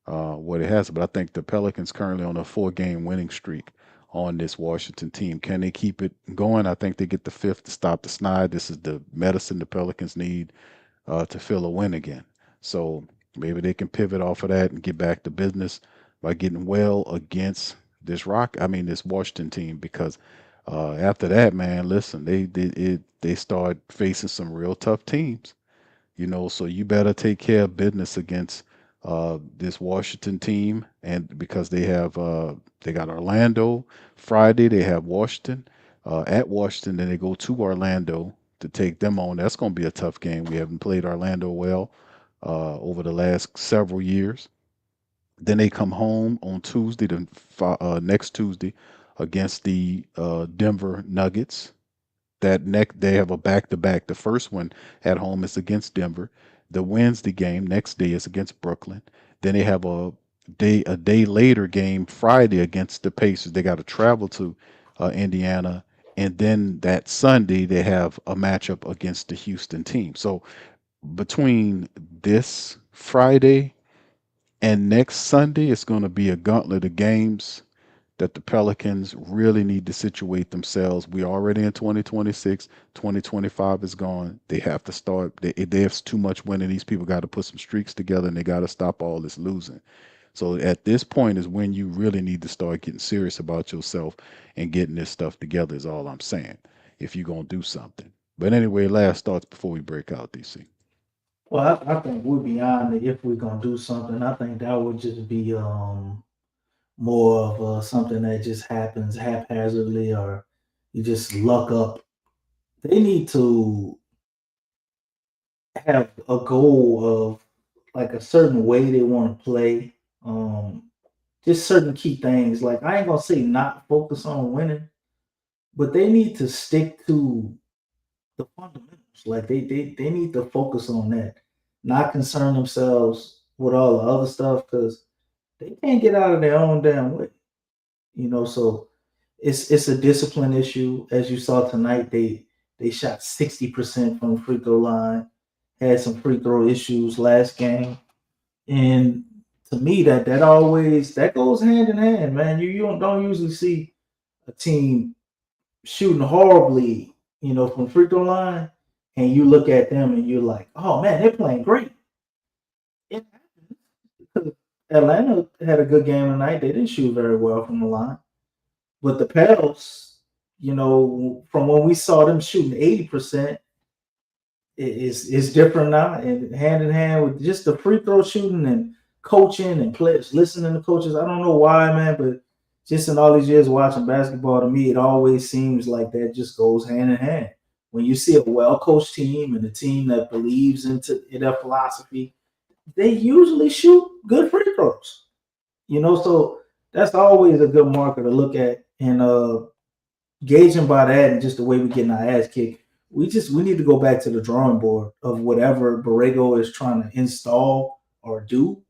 F: what it has. But I think the Pelicans currently on a 4-game winning streak on this Washington team. Can they keep it going? I think they get the 5th to stop the snide. This is the medicine the Pelicans need to feel a win again. So maybe they can pivot off of that and get back to business by getting well against this Washington team, because after that, man, listen, they start facing some real tough teams, so you better take care of business against this Washington team, and because they got Orlando Friday, they have Washington at Washington, then they go to Orlando to take them on. That's going to be a tough game. We haven't played Orlando well over the last several years. Then they come home on Tuesday, next Tuesday, against the Denver Nuggets. They have a back-to-back. The first one at home is against Denver. The Wednesday game next day is against Brooklyn. Then they have a day later game Friday against the Pacers. They got to travel to Indiana, and then that Sunday they have a matchup against the Houston team. So between this Friday and next Sunday, it's going to be a gauntlet of games that the Pelicans really need to situate themselves. We're already in 2026. 2025 is gone. They have to start. They have too much winning. These people got to put some streaks together, and they got to stop all this losing. So at this point is when you really need to start getting serious about yourself and getting this stuff together, is all I'm saying, if you're going to do something. But anyway, last thoughts before we break out, DC.
E: Well, I think we're beyond it. If we're gonna do something, I think that would just be more of something that just happens haphazardly, or you just luck up. They need to have a goal of like a certain way they want to play. Just certain key things. Like, I ain't gonna say not focus on winning, but they need to stick to the fundamentals. Like they need to focus on that, not concern themselves with all the other stuff, because they can't get out of their own damn way. So it's a discipline issue. As you saw tonight, they shot 60% from the free throw line, had some free throw issues last game. And to me, that always goes hand in hand, man. You don't usually see a team shooting horribly, from the free throw line, and you look at them and you're like, oh man, they're playing great. It happens because Atlanta had a good game tonight. They didn't shoot very well from the line. But the Pels, from when we saw them shooting 80%, is different now. And hand in hand with just the free throw shooting and coaching and players listening to coaches. I don't know why, man, but just in all these years watching basketball, to me, it always seems like that just goes hand in hand. When you see a well-coached team and a team that believes in their philosophy, they usually shoot good free throws. So that's always a good marker to look at, and gauging by that and just the way we're getting our ass kicked. We need to go back to the drawing board of whatever Borrego is trying to install or do,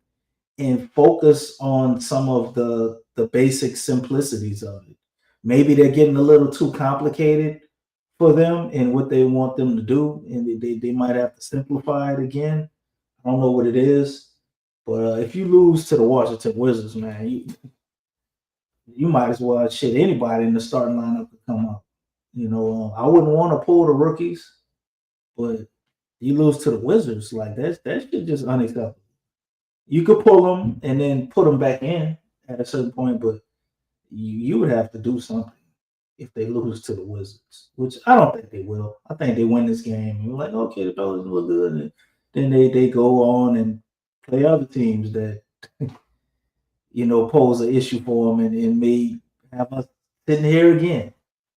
E: and focus on some of the basic simplicities of it. Maybe they're getting a little too complicated for them and what they want them to do, and they might have to simplify it again. I don't know what it is, but if you lose to the Washington Wizards, man, you might as well shit anybody in the starting lineup to come up. I wouldn't want to pull the rookies, but you lose to the Wizards, like that shit just unacceptable. You could pull them and then put them back in at a certain point, but you would have to do something. if they lose to the Wizards, which I don't think they will. I think they win this game. And we're like, okay, the Pelicans look good. And then they go on and play other teams that, pose an issue for them and may have us sitting here again.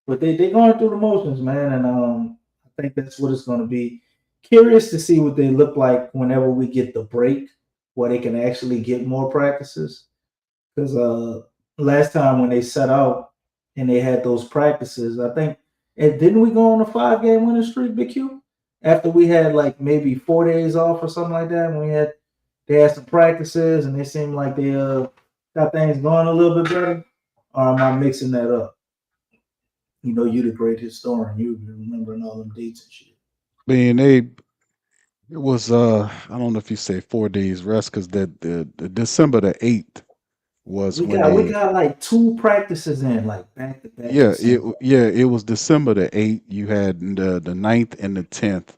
E: But they going through the motions, man. And I think that's what it's going to be. Curious to see what they look like whenever we get the break, where they can actually get more practices. Because last time when they set out and they had those practices, I think, and didn't we go on a 5-game winning streak, Big Q? After we had like maybe 4 days off or something like that, when they had some practices and they seemed like they got things going a little bit better. Or am I mixing that up? You're the great historian. You remembering all them dates and shit.
F: Man, it was I don't know if you say 4 days rest because the December the 8th was
E: We
F: when
E: got we
F: they
E: got like 2 practices in, like back to back.
F: it was December the 8th. You had the 9th and the 10th,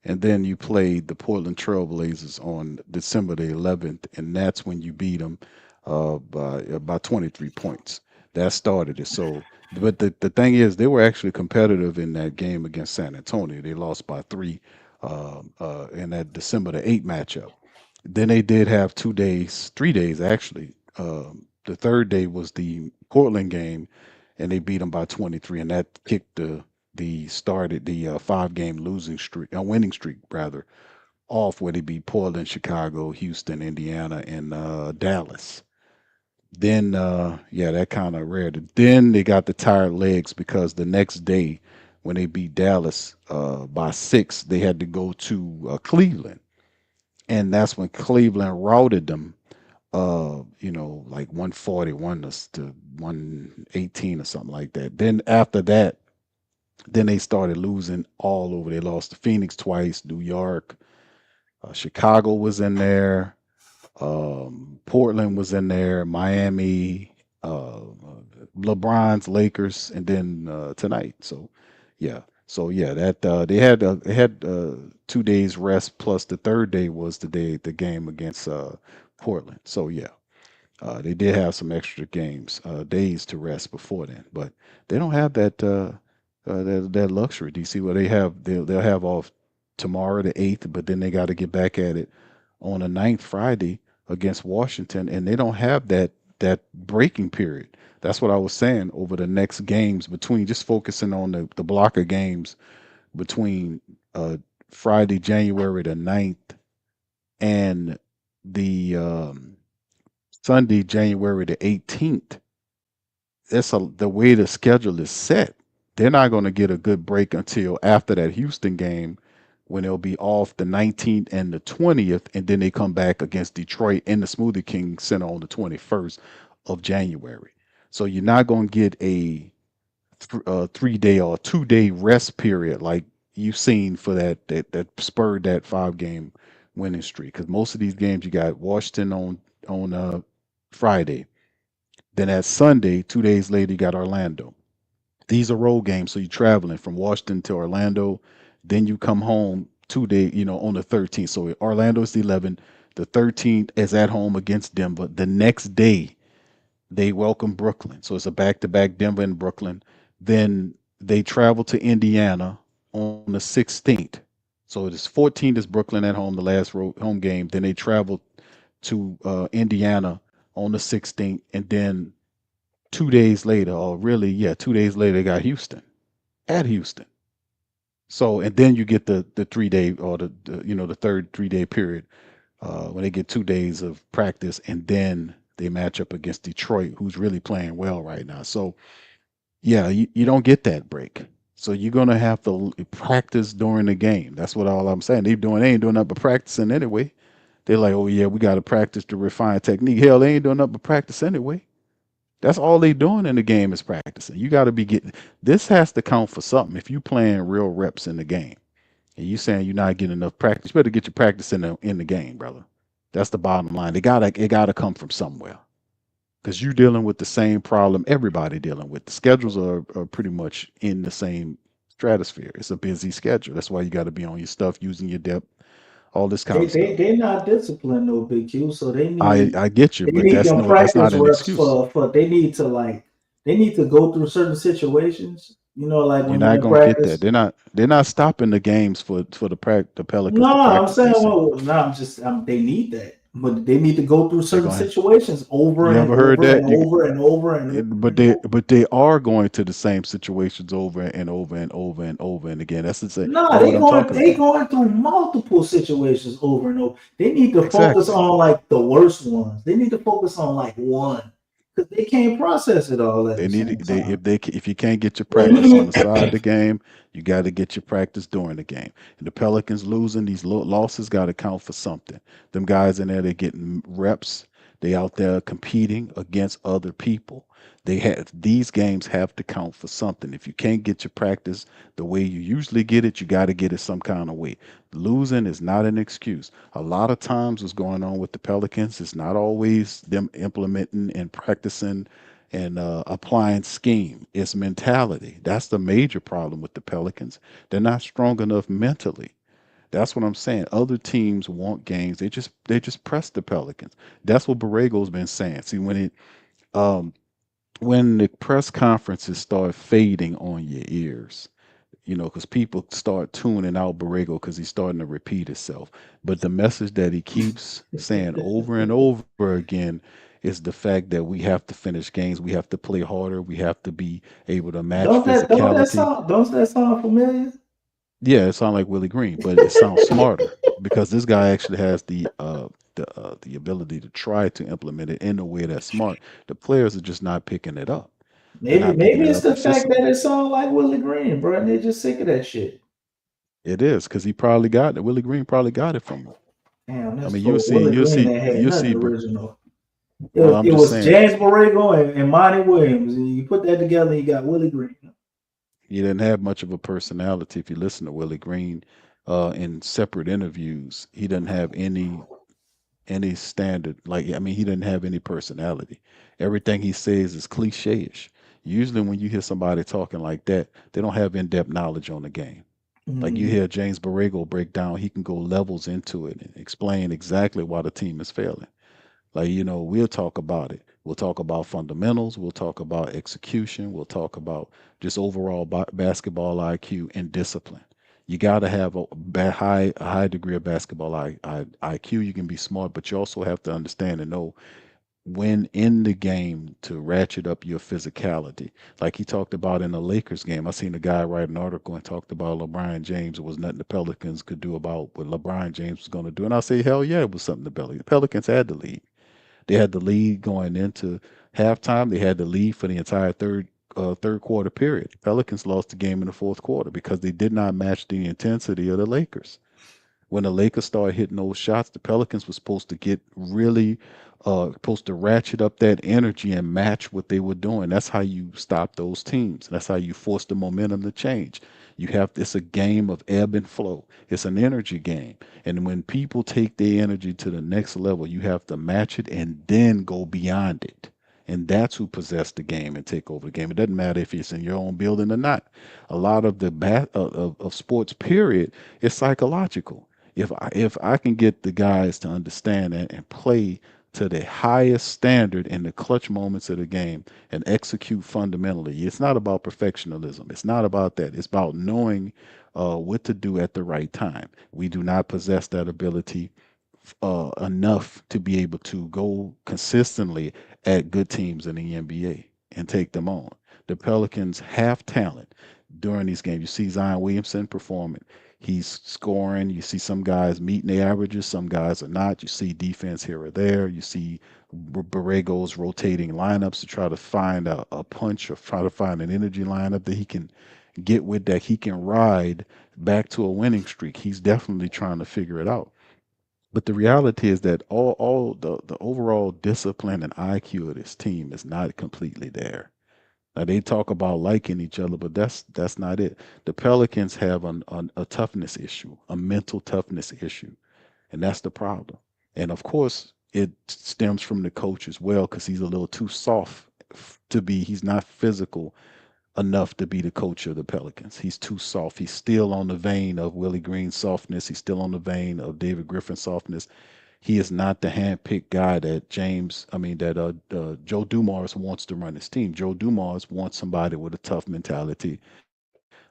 F: and then you played the Portland Trailblazers on December the 11th, and that's when you beat them by 23 points. That started it. So, but the thing is, they were actually competitive in that game against San Antonio. They lost by 3 in that December the 8th matchup. Then they did have 2 days, 3 days actually. The third day was the Portland game, and they beat them by 23, and that kicked the started the 5-game losing streak, winning streak rather, off where they beat Portland, Chicago, Houston, Indiana, and Dallas. Then yeah, that kind of reared it. Then they got the tired legs because the next day when they beat Dallas by 6, they had to go to Cleveland, and that's when Cleveland routed them. Like 141 to 118 or something like that. Then after that, then they started losing all over. They lost to Phoenix twice, New York, Chicago was in there, Portland was in there, Miami, LeBron's Lakers, and then tonight. So yeah, that they had 2 days rest plus the third day was the game against Portland. So yeah, they did have some extra days to rest before then, but they don't have that luxury. DC, where they'll have off tomorrow the 8th, but then they got to get back at it on the 9th Friday against Washington, and they don't have that breaking period. That's what I was saying over the next games between just focusing on the block of games between Friday, January the 9th and the Sunday, January the 18th. The way the schedule is set. They're not going to get a good break until after that Houston game when they'll be off the 19th and the 20th, and then they come back against Detroit in the Smoothie King Center on the 21st of January. So you're not going to get a 3-day or 2-day rest period like you've seen for that spurred that 5-game winning streak. Because most of these games you got Washington on Friday, then at Sunday 2 days later you got Orlando. These are road games, so you're traveling from Washington to Orlando, then you come home 2 days, on the 13th. So Orlando is the 11th. The 13th is at home against Denver. The next day they welcome Brooklyn. So it's a back-to-back Denver and Brooklyn. Then they travel to Indiana on the 16th. So it is 14th is Brooklyn at home, the last home game. Then they travel to Indiana on the 16th. And then 2 days later, or really, 2 days later, they got Houston at Houston. So, and then you get the 3-day or the third 3-day period when they get 2 days of practice, and then they match up against Detroit, who's really playing well right now. So, yeah, you don't get that break. So you're gonna have to practice during the game. That's what all I'm saying. They ain't doing nothing but practicing anyway. They're like, oh yeah, we got to practice to refine technique. Hell, they ain't doing nothing but practice anyway. That's all they doing in the game is practicing. You got to be getting this has to count for something. If you playing real reps in the game and you saying you're not getting enough practice, you better get your practice in the game, brother. That's the bottom line. It gotta come from somewhere. Because you're dealing with the same problem everybody dealing with. The schedules are pretty much in the same stratosphere. It's a busy schedule. That's why you got to be on your stuff, using your depth, all this kind
E: They
F: of stuff.
E: they're not disciplined though, Big Q. So
F: I get you,
E: they
F: but
E: need them
F: that's
E: practice
F: not an
E: reps
F: excuse.
E: for they need to like they need to go through certain situations. You know, like
F: You're
E: when you're
F: not
E: in
F: gonna get that.
E: practice.
F: They're not stopping the games for the Pelicans
E: No,
F: to
E: I'm
F: practice,
E: saying,
F: DC.
E: well, no, they need that, but they need to go through
F: They're
E: certain
F: going.
E: situations over
F: You
E: and
F: ever heard
E: over
F: that?
E: and over and over and over
F: But
E: and
F: they
E: over.
F: but they are going to the same situations over and over and over and over and again.
E: No,
F: That's what I'm talking
E: they
F: about.
E: going through multiple situations over and over. They need to focus
F: Exactly.
E: on like the worst ones. They need to focus on like one because they can't process it all at
F: They
E: the
F: need
E: same
F: to- they
E: time.
F: if you can't get your practice on the side of the game, you got to get your practice during the game. And the Pelicans losing these losses got to count for something. Them guys in there, they getting reps. They out there competing against other people. These games have to count for something. If you can't get your practice the way you usually get it, you got to get it some kind of way. Losing is not an excuse. A lot of times, what's going on with the Pelicans is not always them implementing and practicing and applying scheme. It's mentality. That's the major problem with the Pelicans. They're not strong enough mentally. That's what I'm saying. Other teams want games. They just press the Pelicans. That's what Borrego's been saying. See, um when the press conferences start fading on your ears, because people start tuning out Borrego because he's starting to repeat himself. But the message that he keeps saying over and over again is the fact that we have to finish games, we have to play harder, we have to be able to match physicality.
E: Don't that sound familiar?
F: Yeah, it sounds like Willie Green, but it sounds smarter because this guy actually has the ability to try to implement it in a way that's smart. The players are just not picking it up. They're not picking
E: Maybe
F: it
E: it's
F: up
E: the fact that
F: consistently.
E: it sounds like Willie Green, bro, and they're just sick of that shit.
F: It is because he probably got it. Willie Green probably got it from him.
E: Damn,
F: I
E: that's
F: mean,
E: for Willie Green that had
F: you'll
E: nothing
F: see.
E: original.
F: Well, I'm
E: It
F: just
E: was
F: saying
E: James Borrego and Monty Williams, and you put that together, you got Willie Green.
F: he didn't have much of a personality. If you listen to Willie Green, in separate interviews, he doesn't have any standard. Like, I mean, he didn't have any personality. Everything he says is cliche-ish. Usually, when you hear somebody talking like that, they don't have in-depth knowledge on the game. Like you
E: Mm-hmm.
F: hear James Borrego break down, he can go levels into it and explain exactly why the team is failing. Like, we'll talk about it. We'll talk about fundamentals. We'll talk about execution. We'll talk about just overall basketball IQ and discipline. You got to have a high degree of basketball IQ. You can be smart, but you also have to understand and know when in the game to ratchet up your physicality. Like he talked about in the Lakers game. I seen a guy write an article and talked about LeBron James. It was nothing the Pelicans could do about what LeBron James was going to do. And I say, hell yeah, it was something the Pelicans had the lead. They had the lead going into halftime. They had the lead for the entire third quarter period. Pelicans lost the game in the fourth quarter because they did not match the intensity of the Lakers. When the Lakers started hitting those shots, the Pelicans were supposed to get really supposed to ratchet up that energy and match what they were doing. That's how you stop those teams. That's how you force the momentum to change. It's a game of ebb and flow. It's an energy game. And when people take their energy to the next level, you have to match it and then go beyond it. And that's who possess the game and take over the game. It doesn't matter if it's in your own building or not. A lot of the of sports, period, is psychological. If I can get the guys to understand that and play to the highest standard in the clutch moments of the game and execute fundamentally, it's not about perfectionism. It's not about that. It's about knowing what to do at the right time. We do not possess that ability enough to be able to go consistently at good teams in the NBA and take them on. The Pelicans have talent during these games. You see Zion Williamson performing. He's scoring. You see some guys meeting the averages, some guys are not. You see defense here or there. You see Borrego's rotating lineups to try to find a punch or try to find an energy lineup that he can get with that he can ride back to a winning streak. He's definitely trying to figure it out. But the reality is that all the overall discipline and IQ of this team is not completely there. Now they talk about liking each other, but that's not it. The Pelicans have a toughness issue, a mental toughness issue, and that's the problem. And of course, it stems from the coach as well because he's a little too soft to be. He's not physical enough to be the coach of the Pelicans. He's too soft. He's still on the vein of Willie Green's softness. He's still on the vein of David Griffin's softness. He is not the handpicked guy that Joe Dumars wants to run his team. Joe Dumars wants somebody with a tough mentality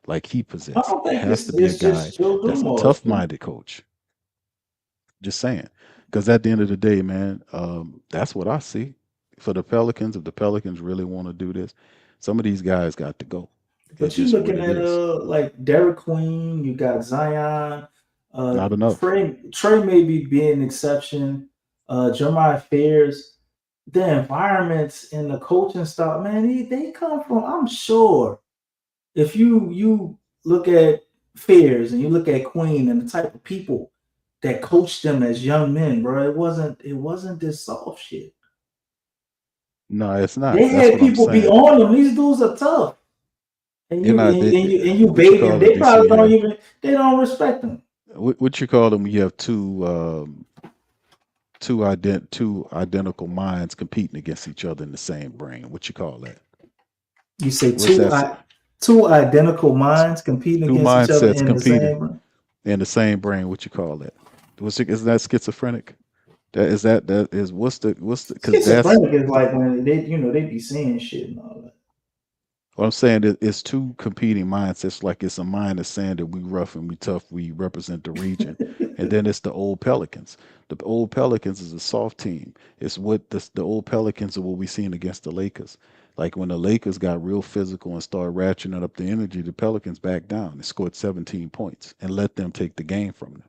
F: like he possessed.
E: I
F: It
E: don't
F: has
E: think
F: to be a
E: it's
F: guy
E: just Joe
F: that's a
E: Dumars.
F: tough-minded coach. Just saying, because at the end of the day, man, that's what I see for the Pelicans. If the Pelicans really want to do this, some of these guys got to go. It's
E: But you
F: just what
E: looking
F: it
E: at
F: is.
E: like Derek Queen, you got Zion,
F: Not enough.
E: Trey may be an exception, Jeremiah Fears. The environments and the coaching stuff, man, they come from. I'm sure if you look at Fears and you look at Queen and the type of people that coached them as young men, bro, it wasn't this soft shit.
F: No, it's not.
E: They
F: That's
E: had
F: what I'm
E: people be
F: saying.
E: on them. These dudes are tough. And
F: You're
E: you
F: not.
E: and, and you and you
F: What you
E: baiting them.
F: call it,
E: They
F: DC?
E: probably
F: You
E: don't
F: have
E: even they don't respect them.
F: what you call them? You have two identical minds competing against each other in the same brain. What you call that?
E: You say
F: What's that?
E: two identical minds competing
F: Two
E: against each other
F: mindsets
E: in the
F: competing
E: same.
F: in the same brain. What you call that? Is that schizophrenic? That is what's the because that's
E: Schizophrenic is like when they be saying shit and all that.
F: what I'm saying. It's two competing mindsets. Like it's a mind that's saying that we rough and we tough, we represent the region, and then it's the old Pelicans. The old Pelicans is a soft team. It's what the old Pelicans are what we seen against the Lakers. Like when the Lakers got real physical and started ratcheting up the energy, the Pelicans backed down and scored 17 points and let them take the game from them.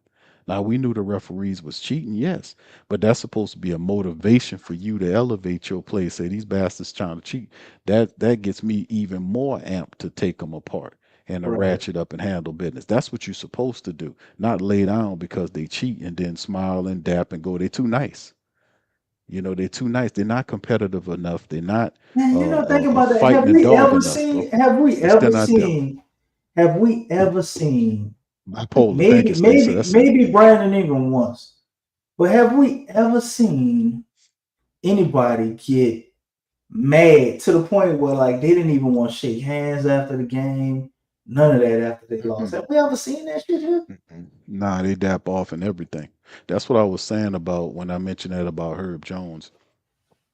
F: Now we knew the referees was cheating, yes, but that's supposed to be a motivation for you to elevate your play. Say these bastards trying to cheat. That gets me even more amped to take them apart and to
E: Right.
F: ratchet up and handle business. That's what you're supposed to do, not lay down because they cheat and then smile and dap and go. They're too nice. They're too nice. They're not competitive enough. They're not
E: Man, think
F: a
E: about that.
F: fighting a dog enough, bro. It's still not them.
E: Have we ever seen
F: Bipolar. Thank
E: maybe
F: you, Stacey.
E: maybe
F: That's it.
E: maybe Brandon Ingram once, but have we ever seen anybody get mad to the point where like they didn't even want to shake hands after the game? None of that after they lost.
F: Mm-mm.
E: Have we ever seen that shit here?
F: Mm-mm. Nah, they dap off and everything. That's what I was saying about when I mentioned that about Herb Jones.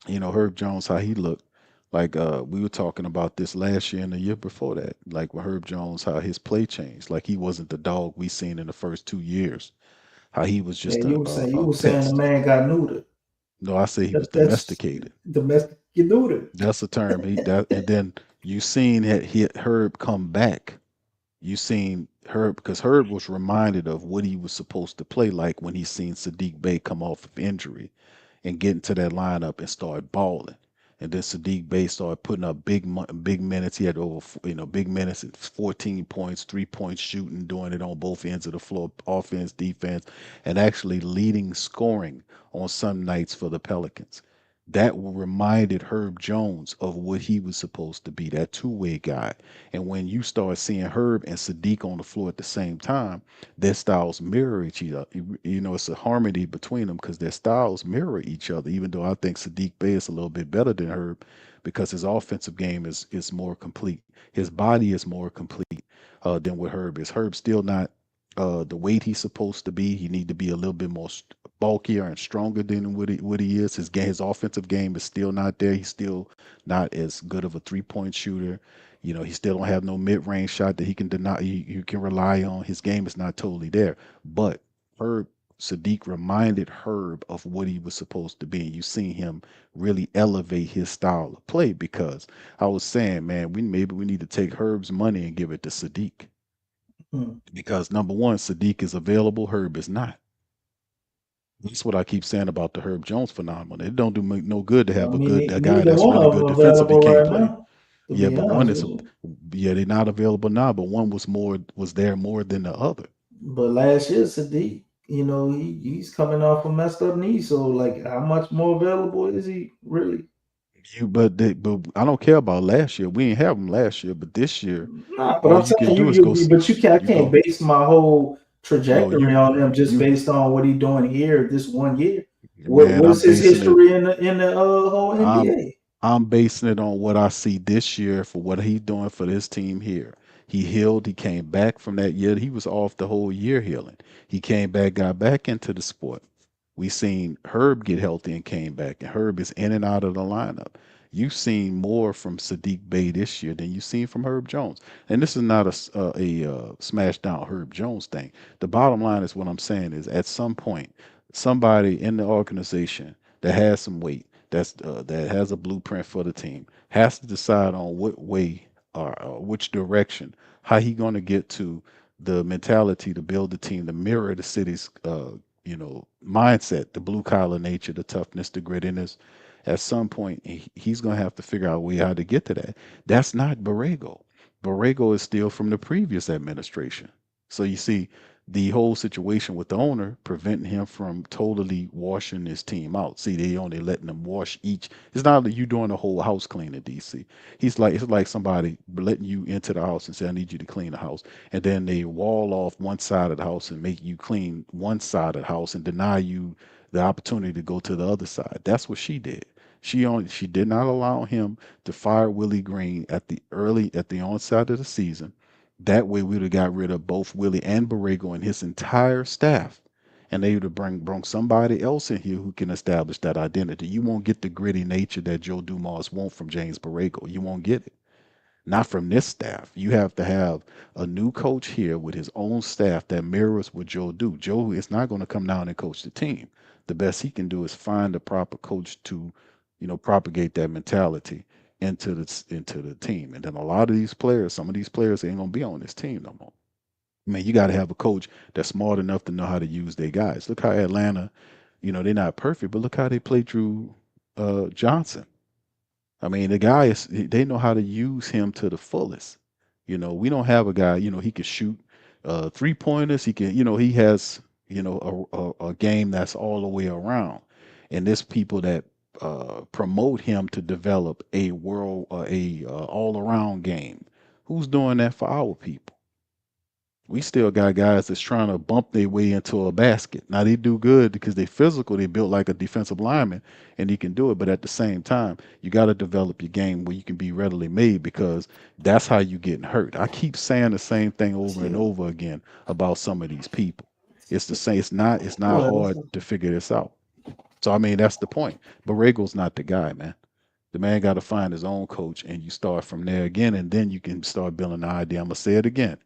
F: Herb Jones, how he looked. Like we were talking about this last year and the year before that. Like with Herb Jones, how his play changed. Like he wasn't the dog we seen in the first 2 years. How he was
E: Yeah,
F: just
E: you
F: a
E: were saying the
F: pest.
E: man got neutered.
F: No, I say he was
E: That's
F: domesticated.
E: domestic neutered.
F: That's the term. And then you seen Herb come back. You seen Herb because Herb was reminded of what he was supposed to play like when he seen Sadiq Bey come off of injury and get into that lineup and start balling. And then Sadiq Bey started putting up big minutes. He had big minutes at 14 points, 3 points shooting, doing it on both ends of the floor, offense, defense, and actually leading scoring on some nights for the Pelicans. That reminded Herb Jones of what he was supposed to be, that two-way guy. And when you start seeing Herb and Sadiq on the floor at the same time, their styles mirror each other. It's a harmony between them because their styles mirror each other. Even though I think Sadiq Bey is a little bit better than Herb because his offensive game is more complete. His body is more complete than what Herb is. Herb's still not the weight he's supposed to be. He need to be a little bit more bulkier and stronger than what he is. His offensive game is still not there. He's still not as good of a 3-point shooter. He still don't have no mid-range shot that he can deny. You can rely on. His game is not totally there. But Herb Sadiq reminded Herb of what he was supposed to be. And you seen him really elevate his style of play because I was saying, man, maybe we need to take Herb's money and give it to Sadiq.
E: Hmm.
F: Because number one, Sadiq is available, Herb is not. That's what I keep saying about the Herb Jones phenomenon. It don't do no good to
E: I
F: have
E: mean,
F: a guy
E: neither
F: that's
E: one
F: really
E: of
F: good
E: them
F: defensively
E: available
F: can't
E: right
F: play.
E: now. To
F: Yeah,
E: be
F: but one
E: honest
F: is
E: with you,
F: they're not available now, but one was there more than the other.
E: but last year Sadiq, he's coming off a messed up knee. So like, how much more available is he really?
F: But I don't care about last year. We ain't have him last year, but this year,
E: Nah, but
F: all
E: I'm
F: you can
E: saying
F: do is go.
E: but I
F: You
E: can't
F: go.
E: base my whole
F: No,
E: trajectory on him just
F: you,
E: based on what he's doing here this one year.
F: man.
E: What's his history in the whole
F: I'm
E: NBA?
F: I'm basing it on what I see this year for what he's doing for this team here. He healed. He came back from that year. He was off the whole year healing. He came back, got back into the sport. We seen Herb get healthy and came back, and Herb is in and out of the lineup. You've seen more from Sadiq Bey this year than you've seen from Herb Jones. And this is not a smash down Herb Jones thing. The bottom line is what I'm saying is at some point, somebody in the organization that has some weight, that has a blueprint for the team, has to decide on what way or which direction, how he going to get to the mentality to build the team to mirror the city's mindset, the blue collar nature, the toughness, the grittiness. At some point, he's going to have to figure out a way how to get to that. That's not Borrego. Borrego is still from the previous administration. So you see, the whole situation with the owner preventing him from totally washing his team out. See, they only letting them wash each. It's not like you doing a whole house clean in DC. It's like somebody letting you into the house and say, I need you to clean the house. And then they wall off one side of the house and make you clean one side of the house and deny you the opportunity to go to the other side. That's what she did. She did not allow him to fire Willie Green at the onset of the season. That way, we would have got rid of both Willie and Borrego and his entire staff, and they would have brought somebody else in here who can establish that identity. You won't get the gritty nature that Joe Dumas wants from James Borrego. You won't get it. Not from this staff. You have to have a new coach here with his own staff that mirrors what Joe do. Joe is not going to come down and coach the team. The best he can do is find the proper coach to, propagate that mentality into the team. And then a lot of these players, some of these players ain't gonna be on this team no more. I mean, you got to have a coach that's smart enough to know how to use their guys. Look how Atlanta, they're not perfect, but look how they play Drew Johnson. I mean, the guy they know how to use him to the fullest. We don't have a guy, he can shoot 3-pointers. He can, he has, a game that's all the way around. And there's people that promote him to develop a all around game. Who's doing that for our people? We still got guys that's trying to bump their way into a basket. Now they do good because they physical, they built like a defensive lineman, and he can do it. But at the same time, you got to develop your game where you can be readily made, because that's how you getting hurt. I keep saying the same thing over and over again about some of these people. It's the same. It's not hard to figure this out. So I mean, that's the point. Borrego's not the guy, man. The man got to find his own coach, and you start from there again, and then you can start building the idea. I'm gonna say it again.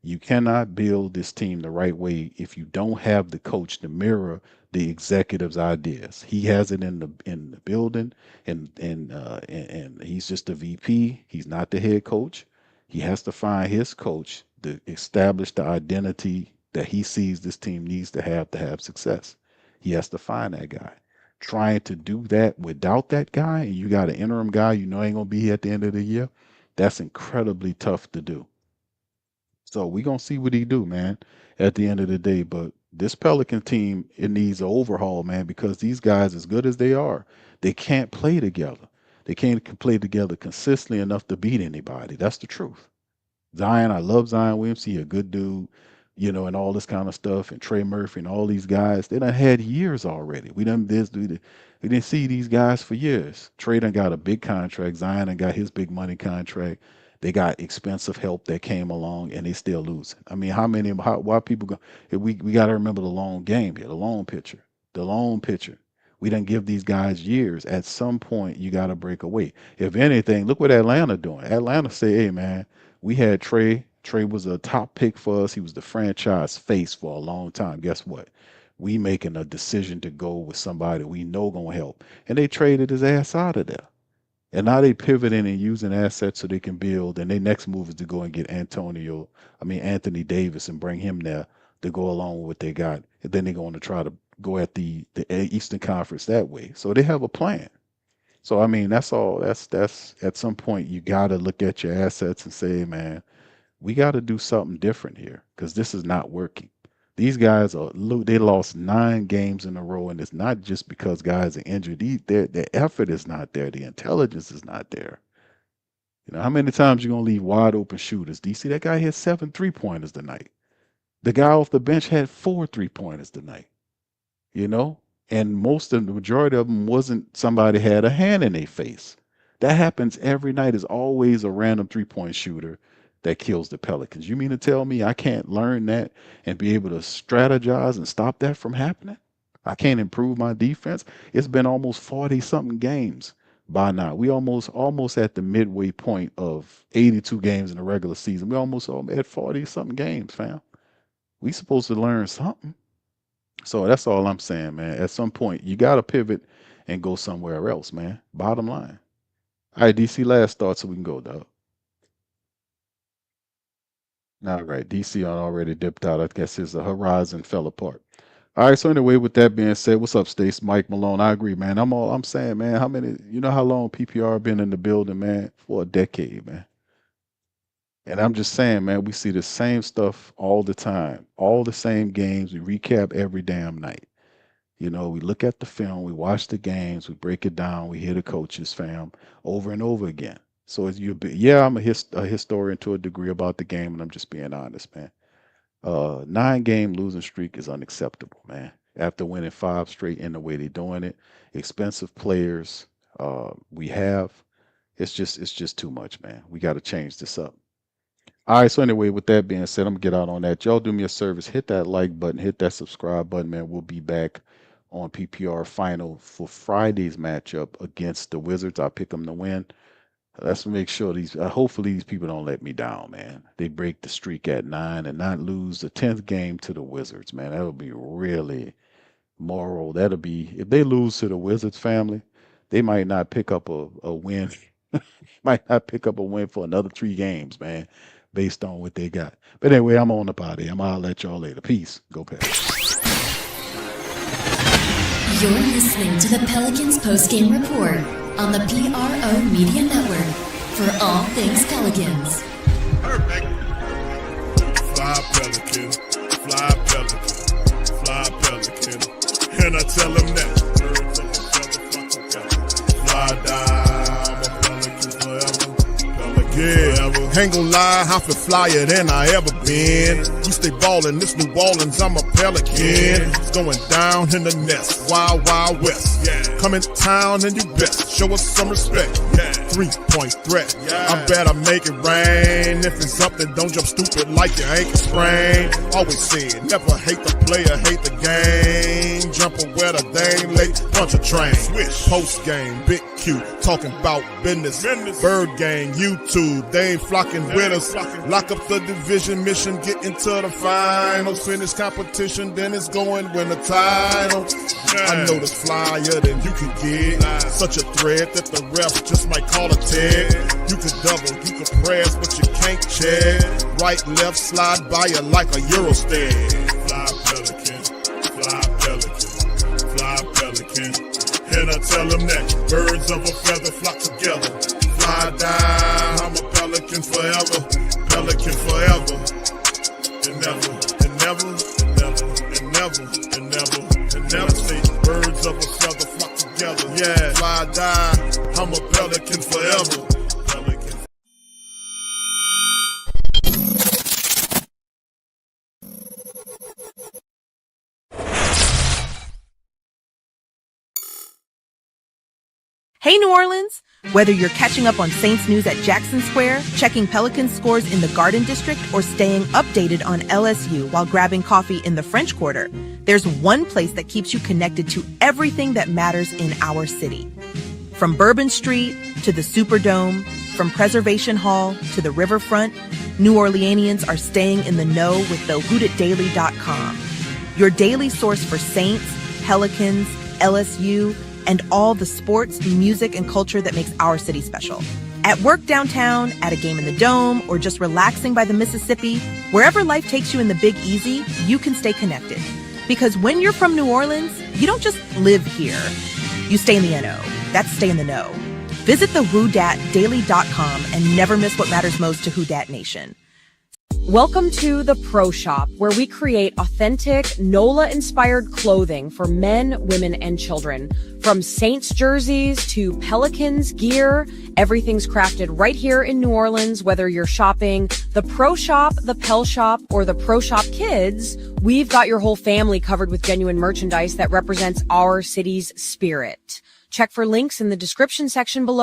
F: You cannot build this team the right way if you don't have the coach to mirror the executive's ideas. He has it in the building, and he's just a VP. He's not the head coach. He has to find his coach to establish the identity that he sees this team needs to have success. He has to find that guy. Trying to do that without that guy, and you got an interim guy ain't gonna be here at the end of the year, that's incredibly tough to do. So we're gonna see what he do, man, at the end of the day. But this Pelican team, it needs an overhaul, man, because these guys, as good as they are, they can't play together. They can't play together consistently enough to beat anybody. That's the truth. Zion, I love Zion Williamson. He a good dude, and all this kind of stuff. And Trey Murphy and all these guys, they done had years already. We didn't see these guys for years. Trey done got a big contract. Zion done got his big money contract. They got expensive help that came along, and they still losing. I mean, why people go? We got to remember the long game here, the long picture. We didn't give these guys years. At some point, you got to break away. If anything, look what Atlanta doing. Atlanta say, hey, man, we had Trey. Trey was a top pick for us. He was the franchise face for a long time. Guess what? We making a decision to go with somebody we know gonna help. And they traded his ass out of there. And now they pivoting and using assets so they can build. And their next move is to go and get Anthony Davis, and bring him there to go along with what they got. And then they're going to try to go at the Eastern Conference that way. So they have a plan. So I mean, that's all. That's at some point you got to look at your assets and say, man, we got to do something different here, because this is not working. These guys they lost 9 games in a row, and it's not just because guys are injured. Their effort is not there. The intelligence is not there. How many times you gonna leave wide open shooters? Do you see that guy had 7 3-pointers tonight? The guy off the bench had 4 3-pointers tonight. And the majority of them wasn't somebody had a hand in their face. That happens every night. Is always a random 3-point shooter that kills the Pelicans. You mean to tell me I can't learn that and be able to strategize and stop that from happening? I can't improve my defense. It's been almost 40 something games by now. We almost at the midway point of 82 games in the regular season. We almost at 40 something games, fam. We supposed to learn something. So that's all I'm saying, man. At some point, you got to pivot and go somewhere else, man. Bottom line. All right, DC, last thought so we can go, dog. All right, DC already dipped out. I guess his horizon fell apart. All right, so anyway, with that being said, what's up, Stace? Mike Malone. I agree, man. I'm saying, man, you know how long PPR been in the building, man? For a decade, man. And I'm just saying, man, we see the same stuff all the time, all the same games. We recap every damn night. You know, we look at the film, we watch the games, we break it down, we hear the coaches, fam, over and over again. So I'm a historian to a degree about the game, and I'm just being honest, man. 9-game losing streak is unacceptable, man. After winning 5 straight in the way they're doing it, expensive players we have, it's just too much, man. We got to change this up. All right, so anyway, with that being said, I'm gonna get out on that. Y'all do me a service, hit that like button, hit that subscribe button, man. We'll be back on PPR final for Friday's matchup against the Wizards. I'll pick them to win. Let's make sure hopefully these people don't let me down, man. They break the streak at 9 and not lose the 10th game to the Wizards, man. That'll be really moral. That'll be, if they lose to the Wizards family, they might not pick up a win. Might not pick up a win for another 3 games, man, based on what they got. But anyway, I'm on the potty. I'll let y'all later. Peace. Go Pels.
A: You're listening to the Pelicans Post Game Report on the PRO Media Network for all things Pelicans.
B: Perfect. Fly Pelican, fly Pelican, fly Pelican. And I tell them that. Fly down, I'm a Pelican forever. Pelican ever. Ain't gon' lie, I feel flyer than I ever been. We stay ballin', this New Orleans, I'm a Pelican. It's going down in the nest, wild, wild west. Come in town and you best, show us some respect. 3-point threat, I better make it rain. If it's up, then don't jump stupid like your ankle sprain. Always said, never hate the player, hate the game. Jumper where the dame late, bunch of train. Post game, big Q, talking about business. Bird gang, YouTube, they ain't flocking with us. Lock up the division mission, get into the finals. Finish competition, then it's going win the title. I know this flyer than you can get. Such a threat that the ref just might call a tag. You could double, you could press, but you can't check. Right, left, slide by you like a Eurostep. Fly Pelican, fly Pelican, fly Pelican. And I tell them that birds of a feather flock together. Fly down, I'm a Pelican forever, Pelican forever. And never, and never, and never, and never, and never, and never say birds of a feather flock together. Yeah, fly down, I'm a Pelican forever. Pelican.
H: Hey, New Orleans! Whether you're catching up on Saints news at Jackson Square, checking Pelicans scores in the Garden District, or staying updated on LSU while grabbing coffee in the French Quarter, there's one place that keeps you connected to everything that matters in our city. From Bourbon Street to the Superdome, from Preservation Hall to the Riverfront, New Orleanians are staying in the know with thewhodatdaily.com. Your daily source for Saints, Pelicans, LSU, and all the sports, music, and culture that makes our city special. At work downtown, at a game in the Dome, or just relaxing by the Mississippi, wherever life takes you in the Big Easy, you can stay connected. Because when you're from New Orleans, you don't just live here. You stay in the NO. That's stay in the know. Visit thewhodatdaily.com and never miss what matters most to Who Dat Nation.
I: Welcome to the Pro Shop, where we create authentic NOLA-inspired clothing for men, women, and children. From Saints jerseys to Pelicans gear, everything's crafted right here in New Orleans. Whether you're shopping the Pro Shop, the Pel Shop, or the Pro Shop Kids, we've got your whole family covered with genuine merchandise that represents our city's spirit. Check for links in the description section below.